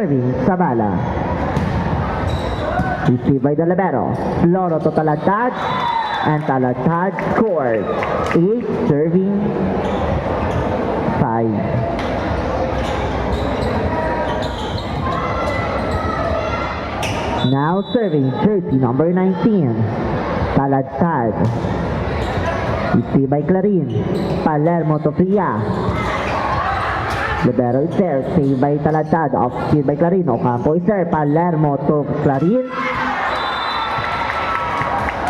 Serving Sabala. Received by the libero. Loro to Talatad. And Talatad scores. 8 serving 5. Now serving jersey number 19. Talatad. Received by Clarin. Palermo to Fria. Libero is there. Saved by Talatad. Off-speed by Clarin. Ocampo is there. Palermo to Clarin.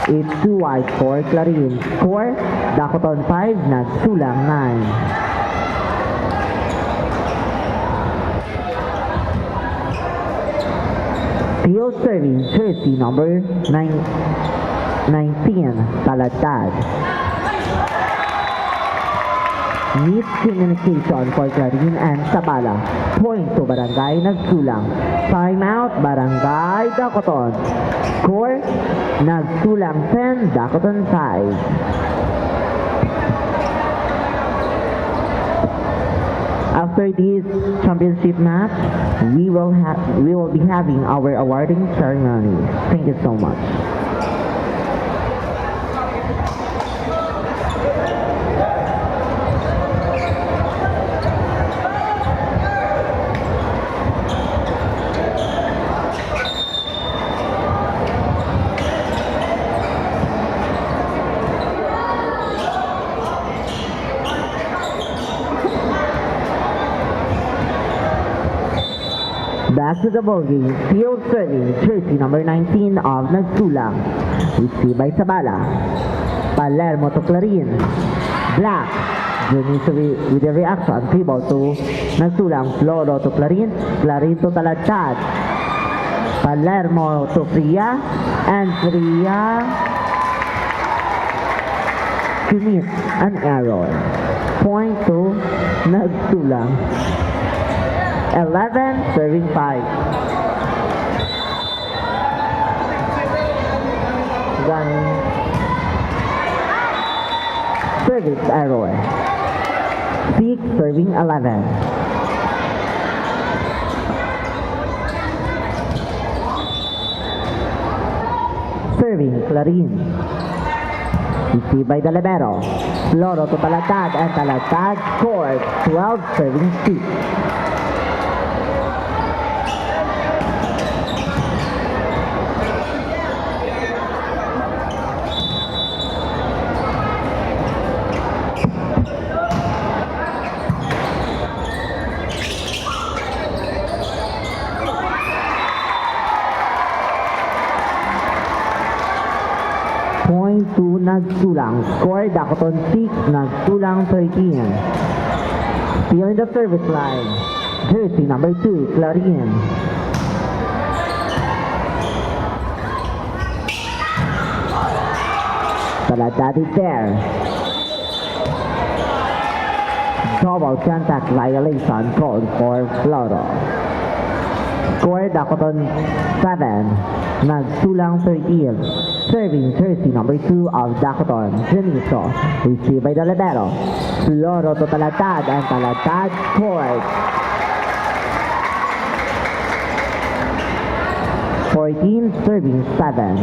It's too wide for Clarin. Score, Dakoton 5, Nagsulang 9. Field serving jersey number 19, Talatad. Miscommunication for Clarin and Sabala. Point to Barangay Nagsulang. Timeout, Barangay Dakoton. Score, Nagsulang 10, Dakoton 5. After this championship match, we will be having our awarding ceremony. Thank you so much. Back to the ball game. Field serving jersey number 19 of Nagsulang. Received by Sabala. Palermo to Clarin. Black. Junior with the reaction. Dribble to Nagsulang. Floro to Clarin. Clarin to Talatad. Palermo to Fria. And Fria commits an error. Point to Nagsulang. 11, serving 5. Then service error. 6, serving 11. Serving Clarin. Received by the libero. Loro to Talatad and Talatad scores 12, serving 6. Point to Nagsulang. Score, Dakoton 6, Nagsulang 13. Still in the service line. Jersey number 2, Clarin. Talatad is there. Double contact violation called for Floro. Score, Dakoton 7, Nagsulang 13. Serving jersey number 2 of Dakoton, Janiso. Received by the libero. Floro to Talatad and Talatad scored. 14, serving 7.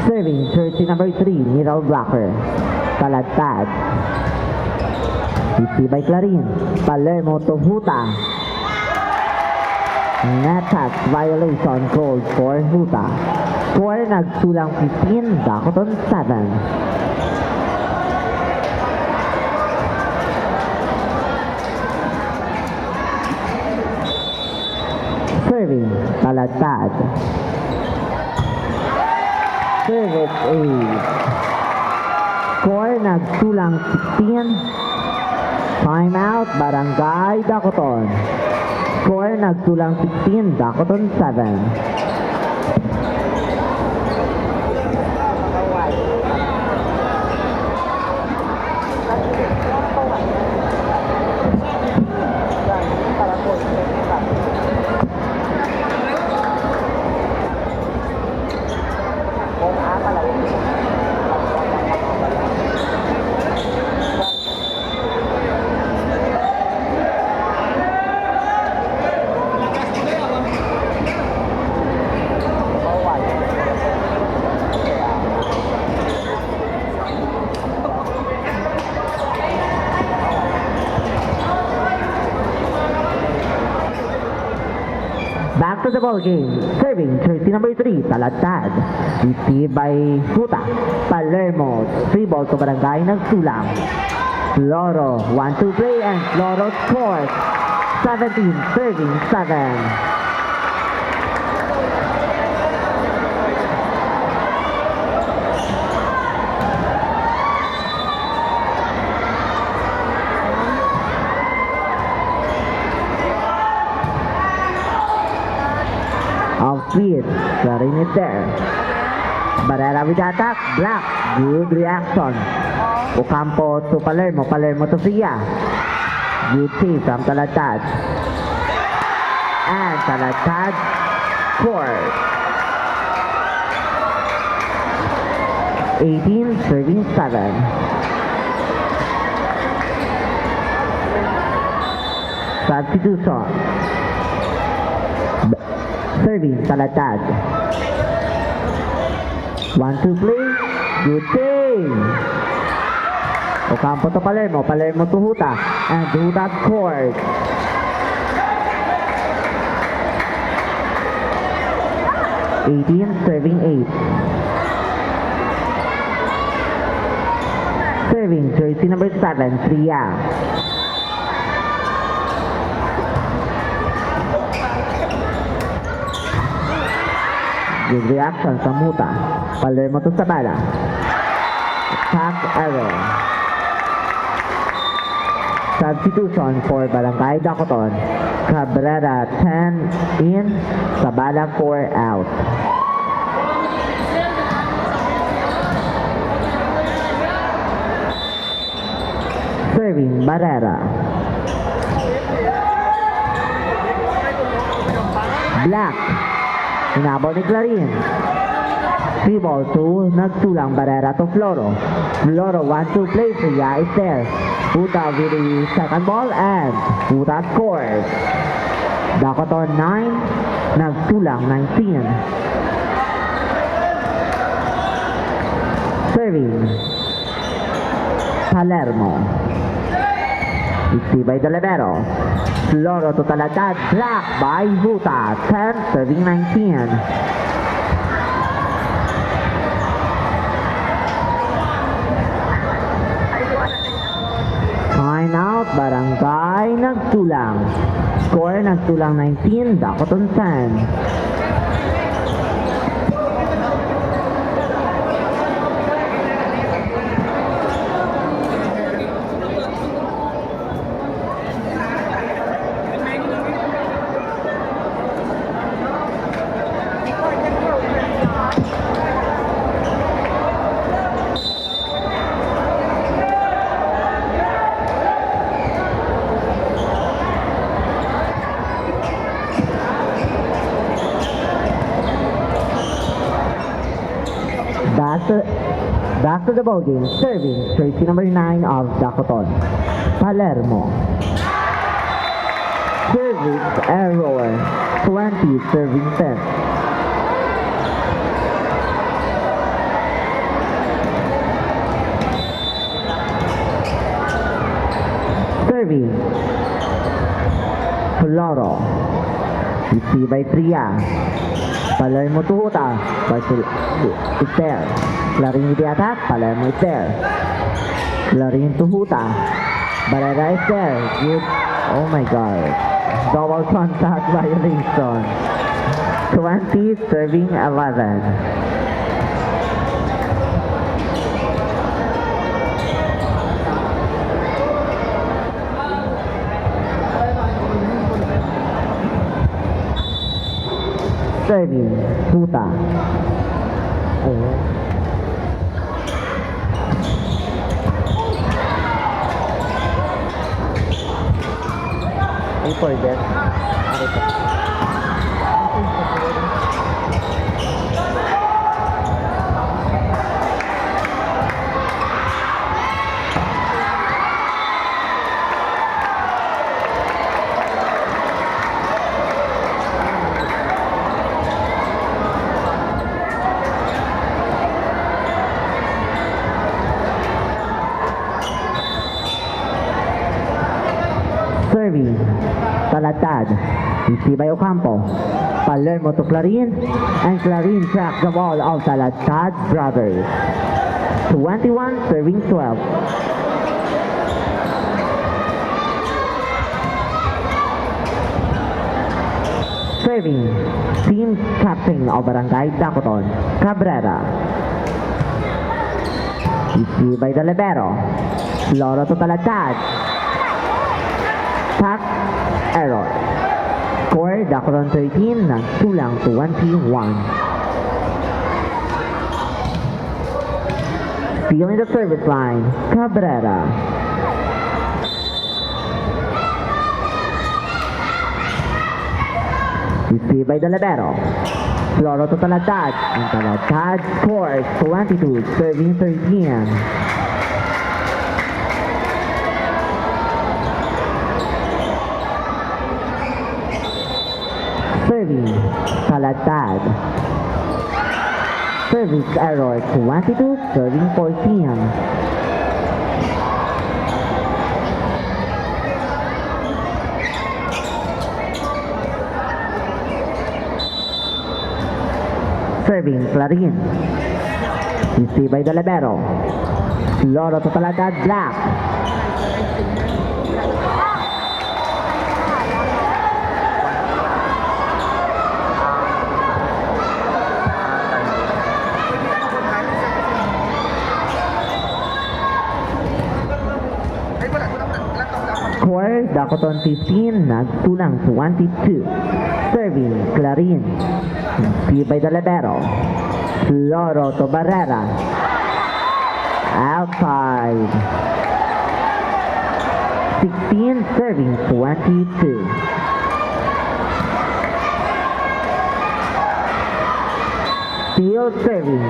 Serving jersey number 3, middle blocker. Talatad. Received by Clarin. Palermo to Huta. Net tax violation called for Huta. Score, Nagsulang 15, Dakoton 7. Serving, Talatad. Service 8. Score, Nagsulang 16. Timeout, Barangay Dakoton. Score, Nagsulang 16, Dakoton 7. Back to the ball game. Serving jersey number 3, Talatad. Received by Huta. Palermo. 3 ball to Barangay Nagsulang. Floro. 1-2 play and Floro scores. 17, serving 7. Outfield, Clarin is there. Barrera with the attack, Black, good reaction. Ocampo to Palermo, Palermo to Sia. Good save from Talatad. And Talatad scores. 18, serving 7. Substitution. Serving Talatad. 1-2 play. Good save. Ocampo to Palermo. Palermo to Huta. And Huta scores. Serving 8. Serving jersey number 7, Tria. Good reaction from Huta. Palermo to Sabala. Attack error. Substitution for Barangay Dacoton. Cabrera 10 in, Sabala 4 out. Serving Barrera. Black. Hinabol ni Clarin. 3 ball to Nagsulang. Barrera to Floro. Floro 1-2 play. Sia is there. Huta with the second ball and Huta scores. Dacoton 9. Nagsulang 19. Serving Palermo. Received by the libero. Floro to Talatad. Black by Huta. 10, serving 19. Time out, Barangay Nagsulang. Score Nagsulang 19, Dacoton 10. Back to the ball game. Serving jersey number 9 of Dacoton. Palermo. Service error. 20, serving 10. Serving Floro. Received by Tria. Palermo to Huta. Is there. Clarin with the attack. Palermo is there. Clarin to Huta. Barrera is there. Good. Oh my God. Double contact violation. 20, serving 11. Serving Huta. Oh. I forget. Serving Talatad. Received by Ocampo. Palermo to Clarin, and Clarin tracks the ball of Talatad brothers. 21 serving 12. Serving, team captain of Barangay Dacoton, Cabrera. Received by the libero. Loro to Talatad. Pass error. Score, Dacoton 13, nagsulang to 21. Still in the service line, Cabrera. Received by the libero. Floro to Talatad, and Talatad scores 22, serving 13. Serving, Talatad. Service error 22, serving 14. Serving, Clarin. Received by the libero. Loro to Talatad, Black. Score, Dacoton 15, nagsulang 22. Serving, Clarin. Received by the libero. Floro to Barrera. Outside. 16, serving 22. Still serving,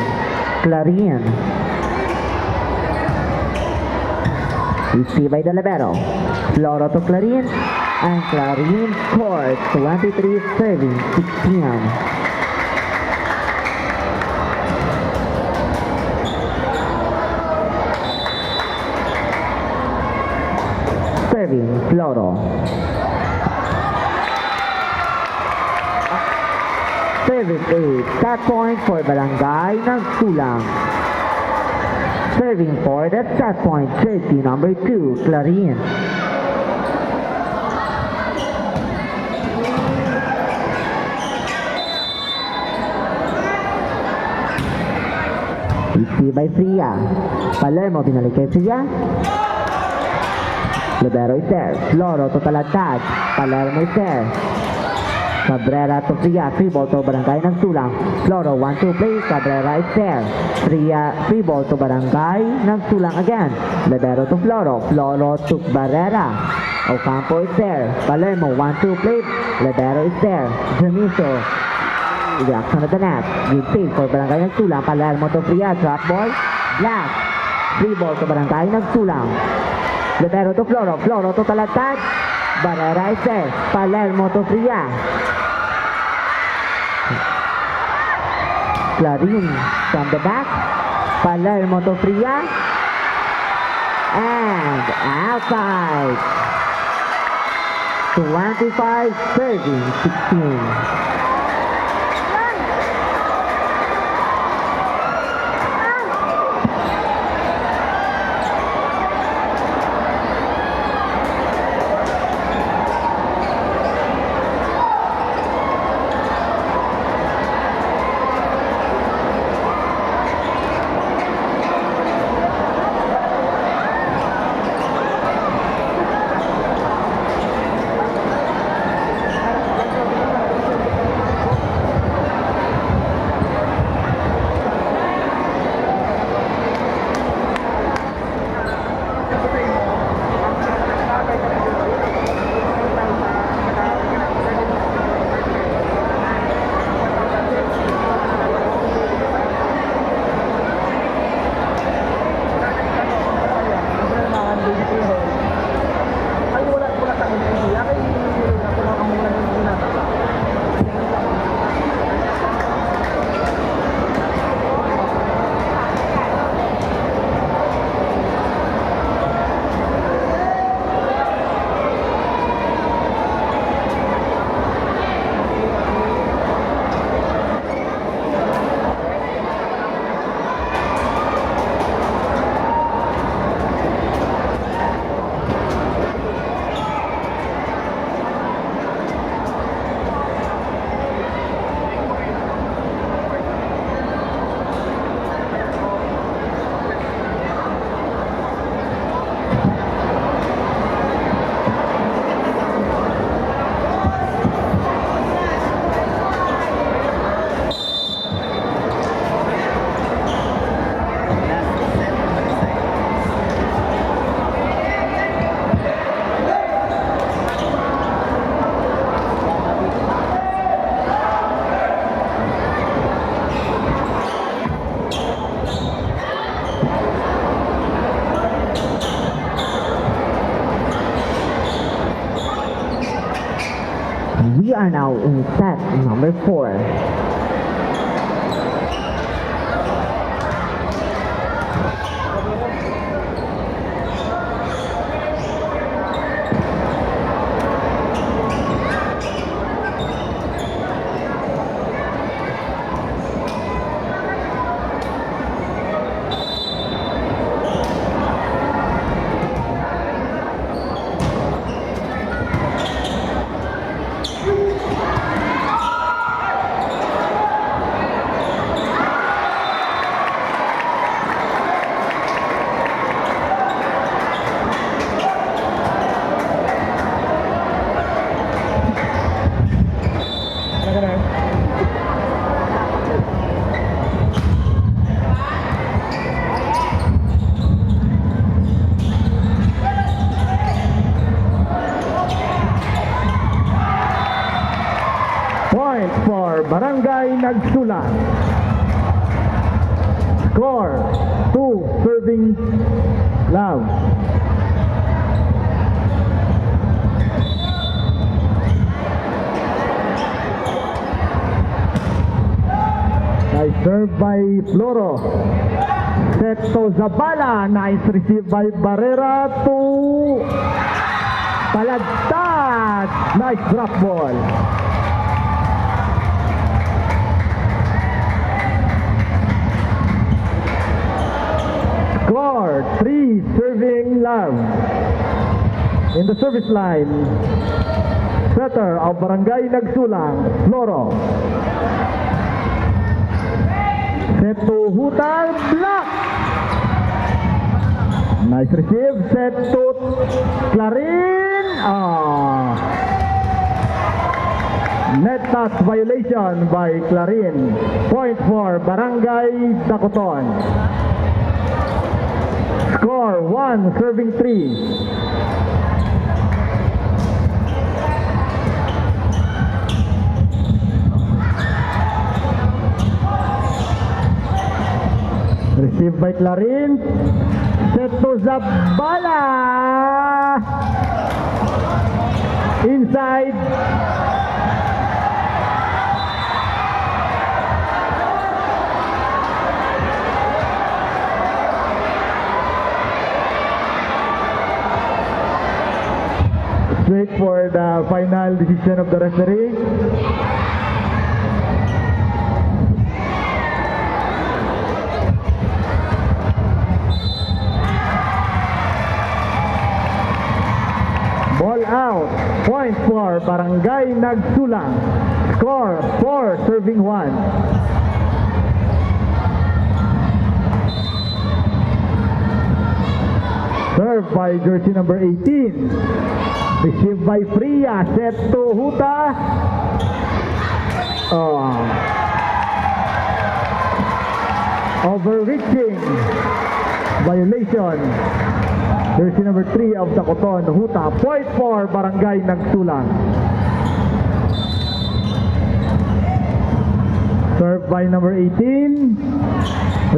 Clarin. Received by the libero. Floro to Clarin, and Clarin scores 23, serving 16. Serving, Floro. Serving 8, that point for Barangay Nagsulang. Serving for that set point, jersey number 2, Clarin. Received by Fria. Palermo binalik kay Fria. Libero is there. Floro to Talatad. Palermo is there. Cabrera to Fria. Free ball to Barangay Nagsulang. Floro 1-2 play. Cabrera is there. Fria. Free ball to Barangay Nagsulang again. Libero to Floro. Floro to Barrera. Ocampo is there. Palermo 1-2 play. Libero is there. Janiso. Reaction at the net. Good save for Barangay Nagsulang. Palermo to Fria. Drop ball. Black. Free ball to Barangay Nagsulang. Libero to Floro. Floro to Talatad. Barrera is there. Palermo to Fria. Clarin from the back. Palermo to Fria. And outside. 25, 30, 16. are now in set number 4. Point for Barangay Nagsulat. Score 2 serving love. Nice serve by Floro. Set to Zabala. Nice receive by Barrera to Palagtad. Nice drop ball. Score 3 serving love. In the service line, setter of Barangay Nagsulang, Floro. Set to Hutar, block. Nice receive, set to Clarin. Net touch violation by Clarin. Point for Barangay Dacoton. Score 1 serving 3. Received by Clarin. Set to Zabala. Inside. Wait for the final decision of the referee. Ball out. Point for Barangay Nagsulang. Score 4 serving 1. Served by jersey number 18. Received by Fria. Set to Huta. Overreaching. Violation. Jersey number 3 of Dacoton, Huta. Point for Barangay Nagsulang. Served by number 18.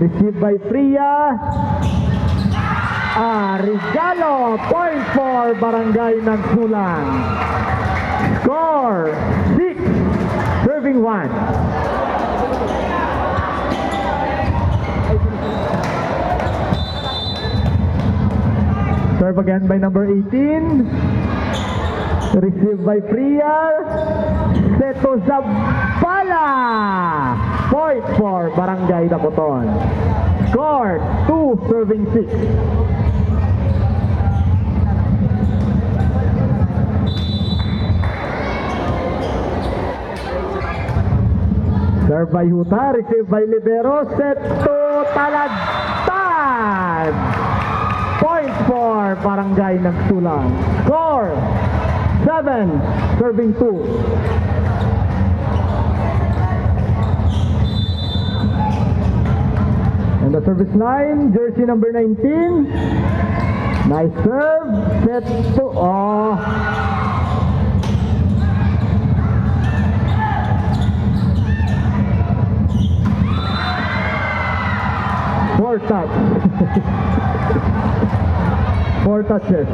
Received by Fria. Regalo. Point for Barangay Nagsulang. Score 6. Serving 1. Serve again by number 18. Received by Fria. Seto Zabala. Point for Barangay Dacoton. Score 2 serving 6. Serve by Huta. Received by Libero. Seto Talagtad. Point for Barangay Nagsulang. Score 7 serving 2. And the service line, jersey number 19. Nice serve. Set to four touch. 4 touches.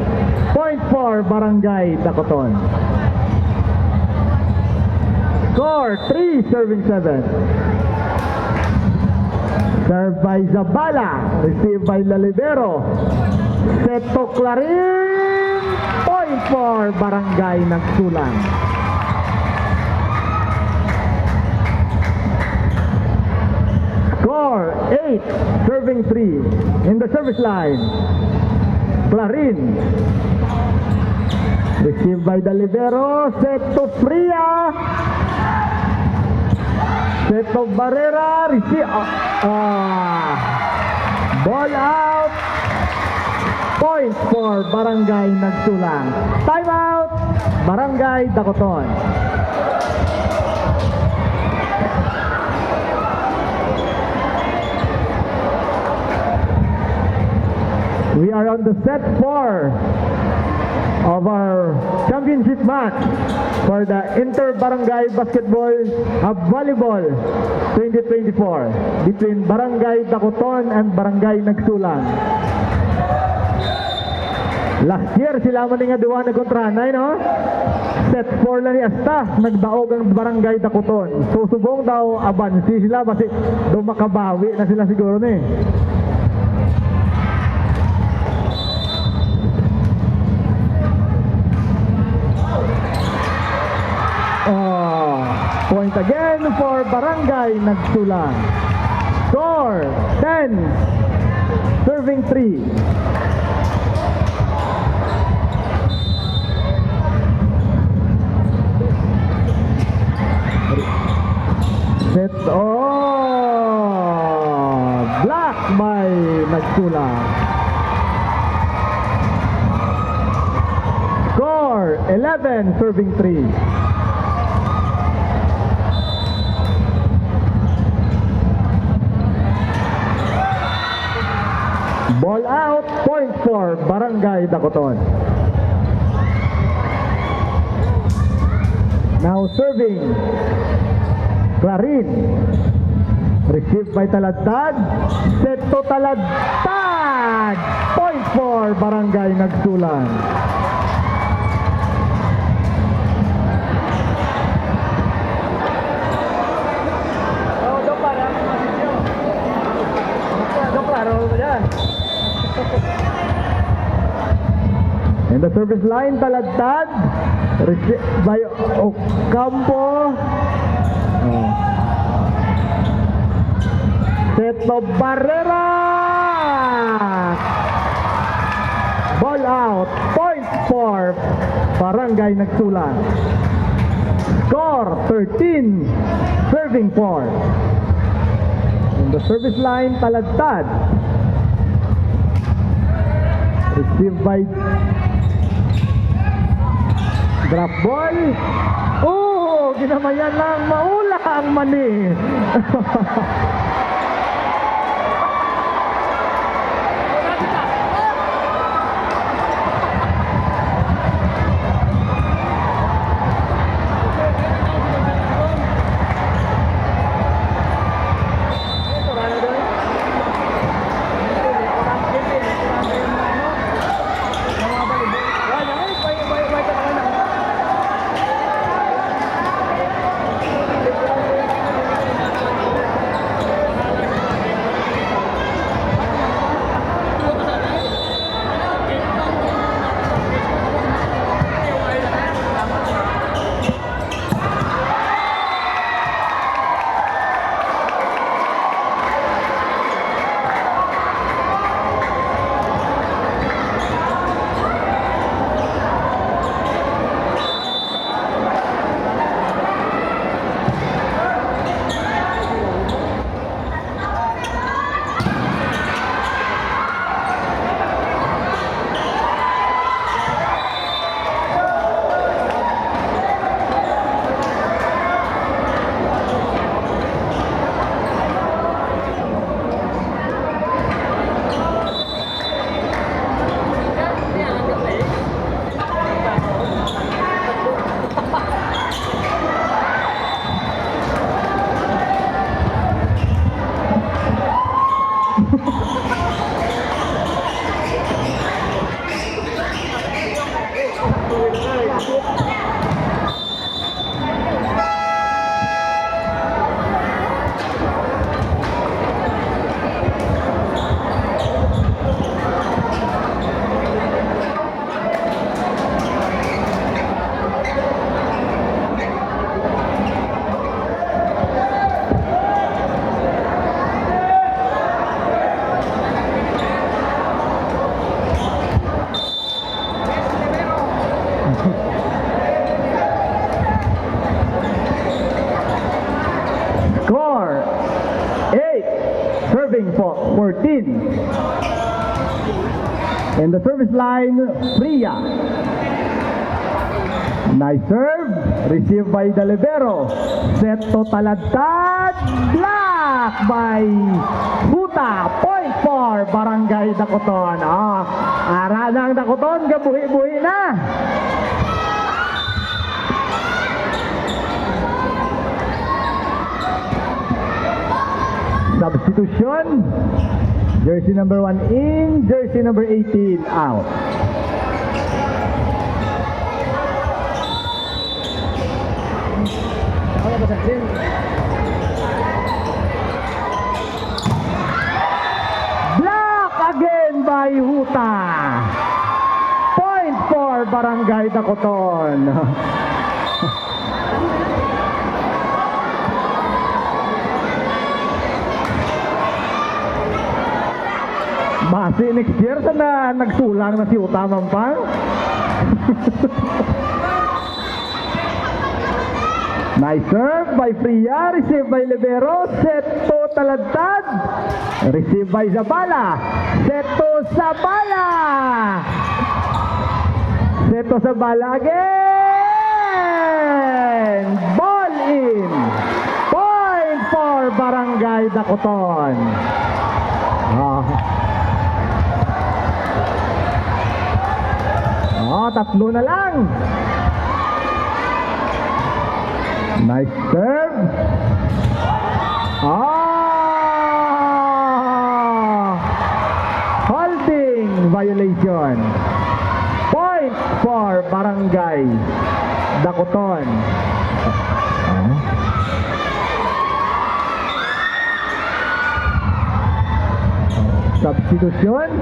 Point for Barangay Dacoton. Score 3, serving 7. Serve by Zabala. Receive by Lalibero. Set to Clarin. Point for Barangay Nagsulang. Score 8, serving 3. In the service line, Clarin. Received by the libero, set to Fria. Set to Barrera, receive. Ball out. Point for Barangay Nagsulang. Time out, Barangay Dacoton. We are on the set 4 of our championship match for the Inter-Barangay Basketball Volleyball 2024 between Barangay Dacoton and Barangay Nagsulang. Last year sila man nga duwa nagkontranay, no? Set 4 lang ni Asta, nagdaog ang Barangay Dacoton. So subong daw abansi sila basi do makabawi na sila siguro ni. Point again for Barangay Nagsulang. Score 10, serving 3. Set block by Nagsulang. Score 11, serving 3. Ball out, point for Barangay Dacoton. Now serving, Clarin. Received by Taladtad. Set to Taladtad. Point for Barangay Nagsulang. In the service line, Taladtad. Received by Ocampo. Set to Barrera. Ball out. Point for Barangay Nagsulang. Score 13. Serving 4. In the service line, Taladtad. Received by drop ball. Oh, ginamayan lang, maula ang mani. In the service line, Priya. Nice serve. Received by the libero. Set to talagtad. Block by Huta. Point for Barangay Dacoton. Ara ng Dacoton. Gabuhi-buhi na. Substitution. Jersey number 1 in. Jersey number 18 out. Block again by Huta. Point for Barangay Dacoton. Base next year sana nagsulang na si Huta Mampang. Nice serve by Priya, received by libero, set to talagtad, received by Zabala, set to Zabala, set to Zabala again, ball in, point for Barangay Dacoton. Tatlo na lang. Nice serve. Holding violation. Point for Barangay Dacoton. Substitution.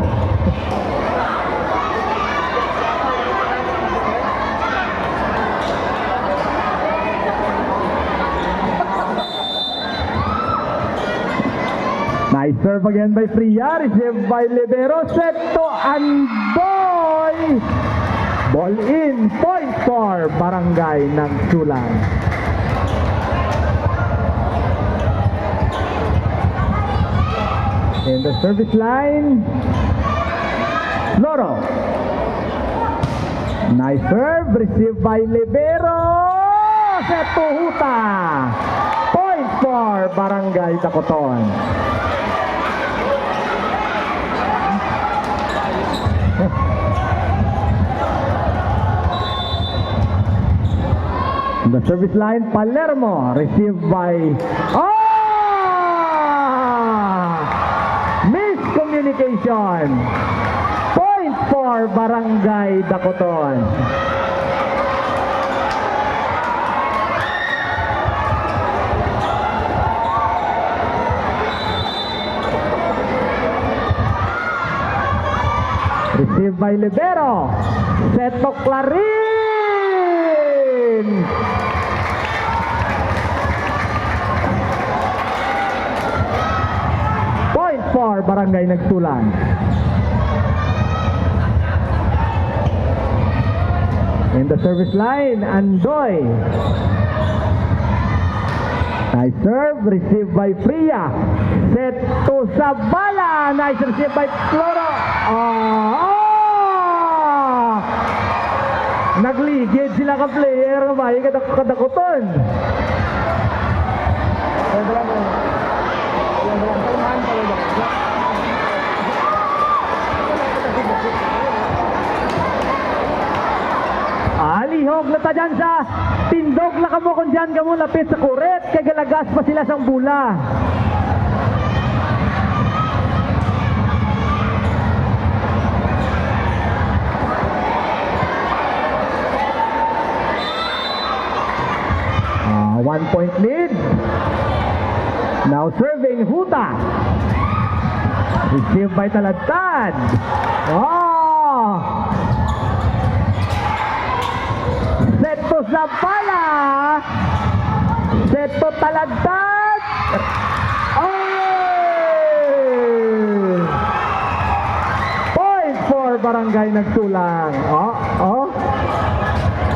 Nice serve again by Priya, received by libero, set to Andoy. Ball in, point for Barangay Nagsulang. In the service line, Loro. Nice serve, received by libero, set to Huta. Point for Barangay Dacoton. The service line, Palermo, received by miscommunication. Point for Barangay Dacoton. Received by libero, set to Clarin. Point for Barangay Nagsulang. In the service line, Andoy. Nice serve, received by Priya. Set to Zabala. Nice receive by Floro. Nagligid sila ka player. May kadakuton. Alihog na ta dyan sa tindog na kamo kung dyan kamo lapit sa kuret. Kagalagas pa sila sa bula. One point lead. Now serving Huta. Received by Talagtad. Set to Zabala. Set to Talagtad. Point for Barangay Nagsulang.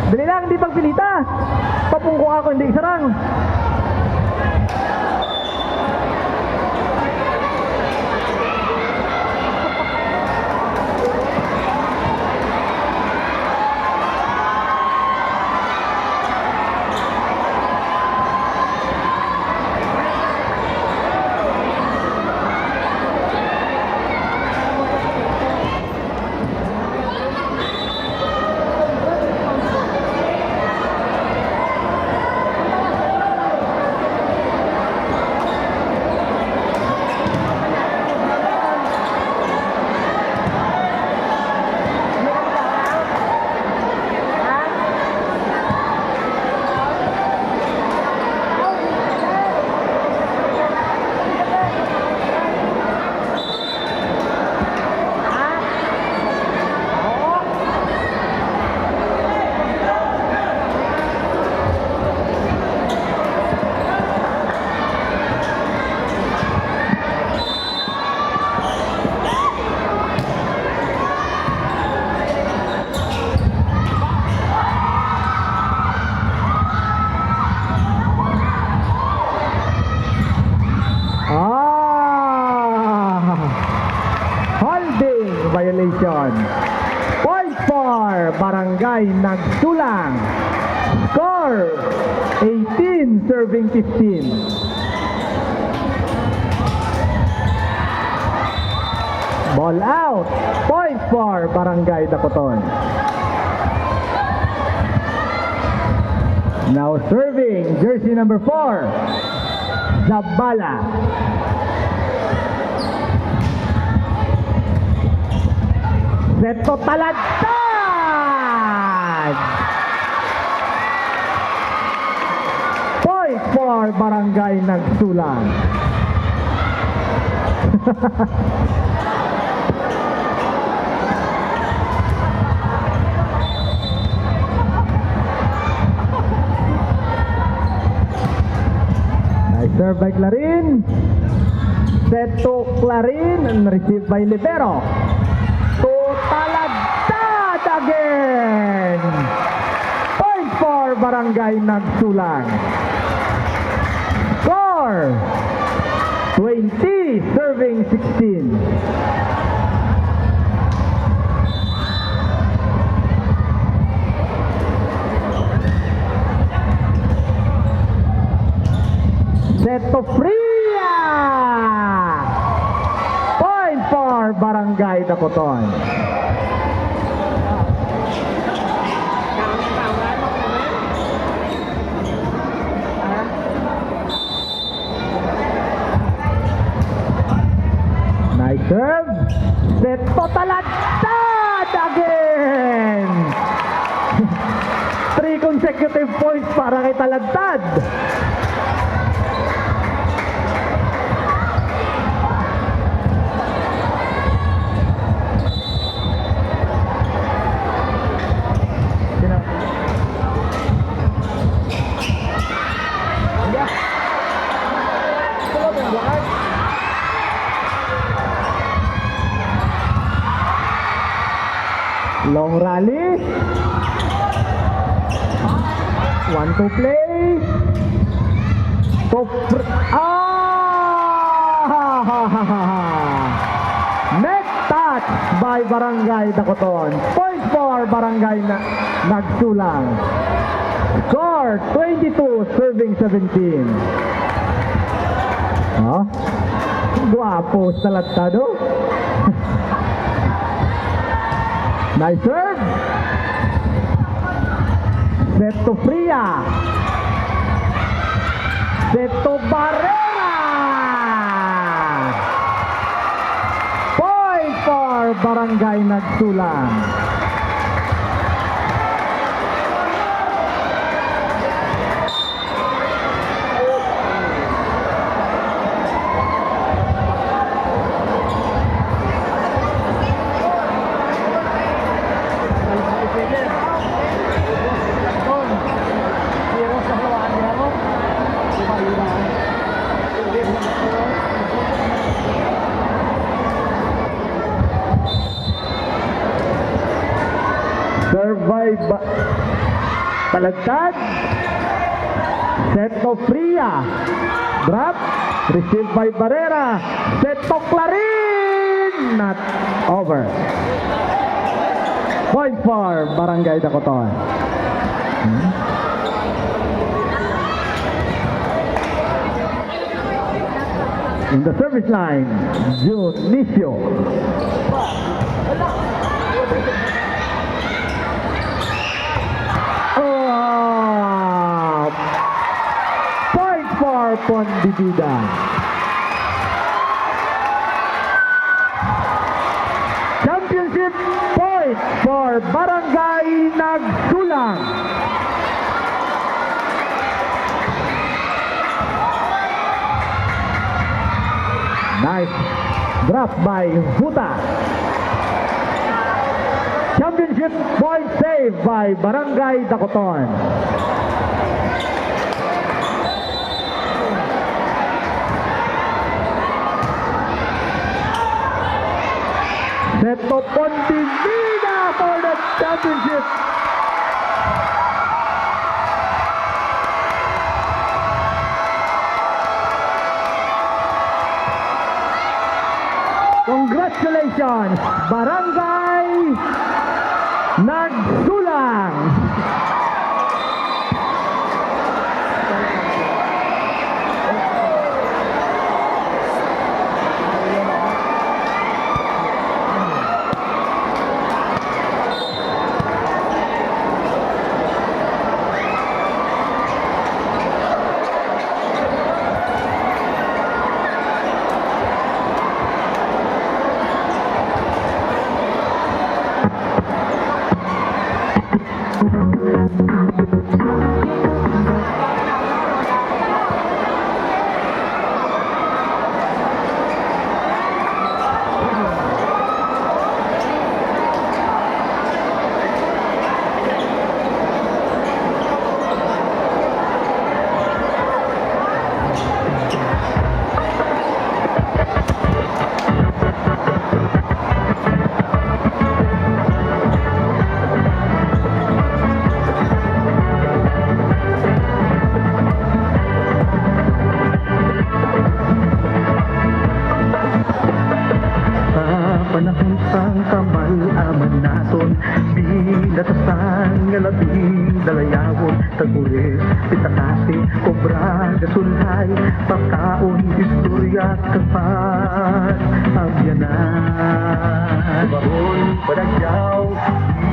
Dali lang, hindi pagpilita. Papungko ako, hindi isarang. Barangay Nagsulang. Score 18 serving 15. Ball out. Point for Barangay Dacoton. Now serving jersey number 4, Zabala. Seto talagtad. Point for Barangay Nagsulang. Nice serve by Clarin. Set to Clarin and received by Libero. To talagtad again. Point for Barangay Nagsulang. Score 20 serving 16. Seto Fria. Point for Barangay Dacoton. Nice serve. Seto talagtad again. 3 consecutive points para kay Talagtad. Long rally. 1-2 play. Net touch by Barangay Dacoton. Point for Barangay Nagsulang. Score 22 serving 17. Guwapo sa Talagtado. Nice serve. Set to Fria. Set to Barrera. Point for Barangay Nagsulang. Serve by Talagtad. Set to Fria. Drop. Received by Barrera. Set to Clarin. Not over. Point for Barangay Dacoton. In the service line, Dionisio. Point for Pondibida. Championship point for Barangay Nagsulang. Nice drop by Huta. Championship point save by Barangay Dacoton. Set to Pondibida for the championship. Congratulations, Barangay Nagsulang! labing dalayawon, tagulis, pitakasi, kobra, gasulhay, pagkaon, istorya, kapat, agyanan. Baron, padagyaw,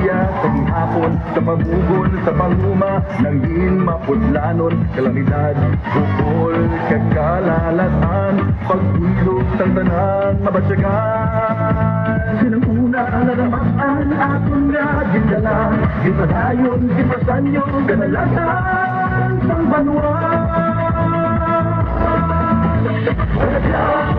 iya sa gihapon, sa pagugon, sa panguma, nangin mapudlanon, kalamidad, bukol, kagkalalatan, pagwilog sa tanang mabatyagan. Sinang una na namaan, aton nga gindala, gipadayon, gipasanyo, ganalatan, sang banwa. Padagyao,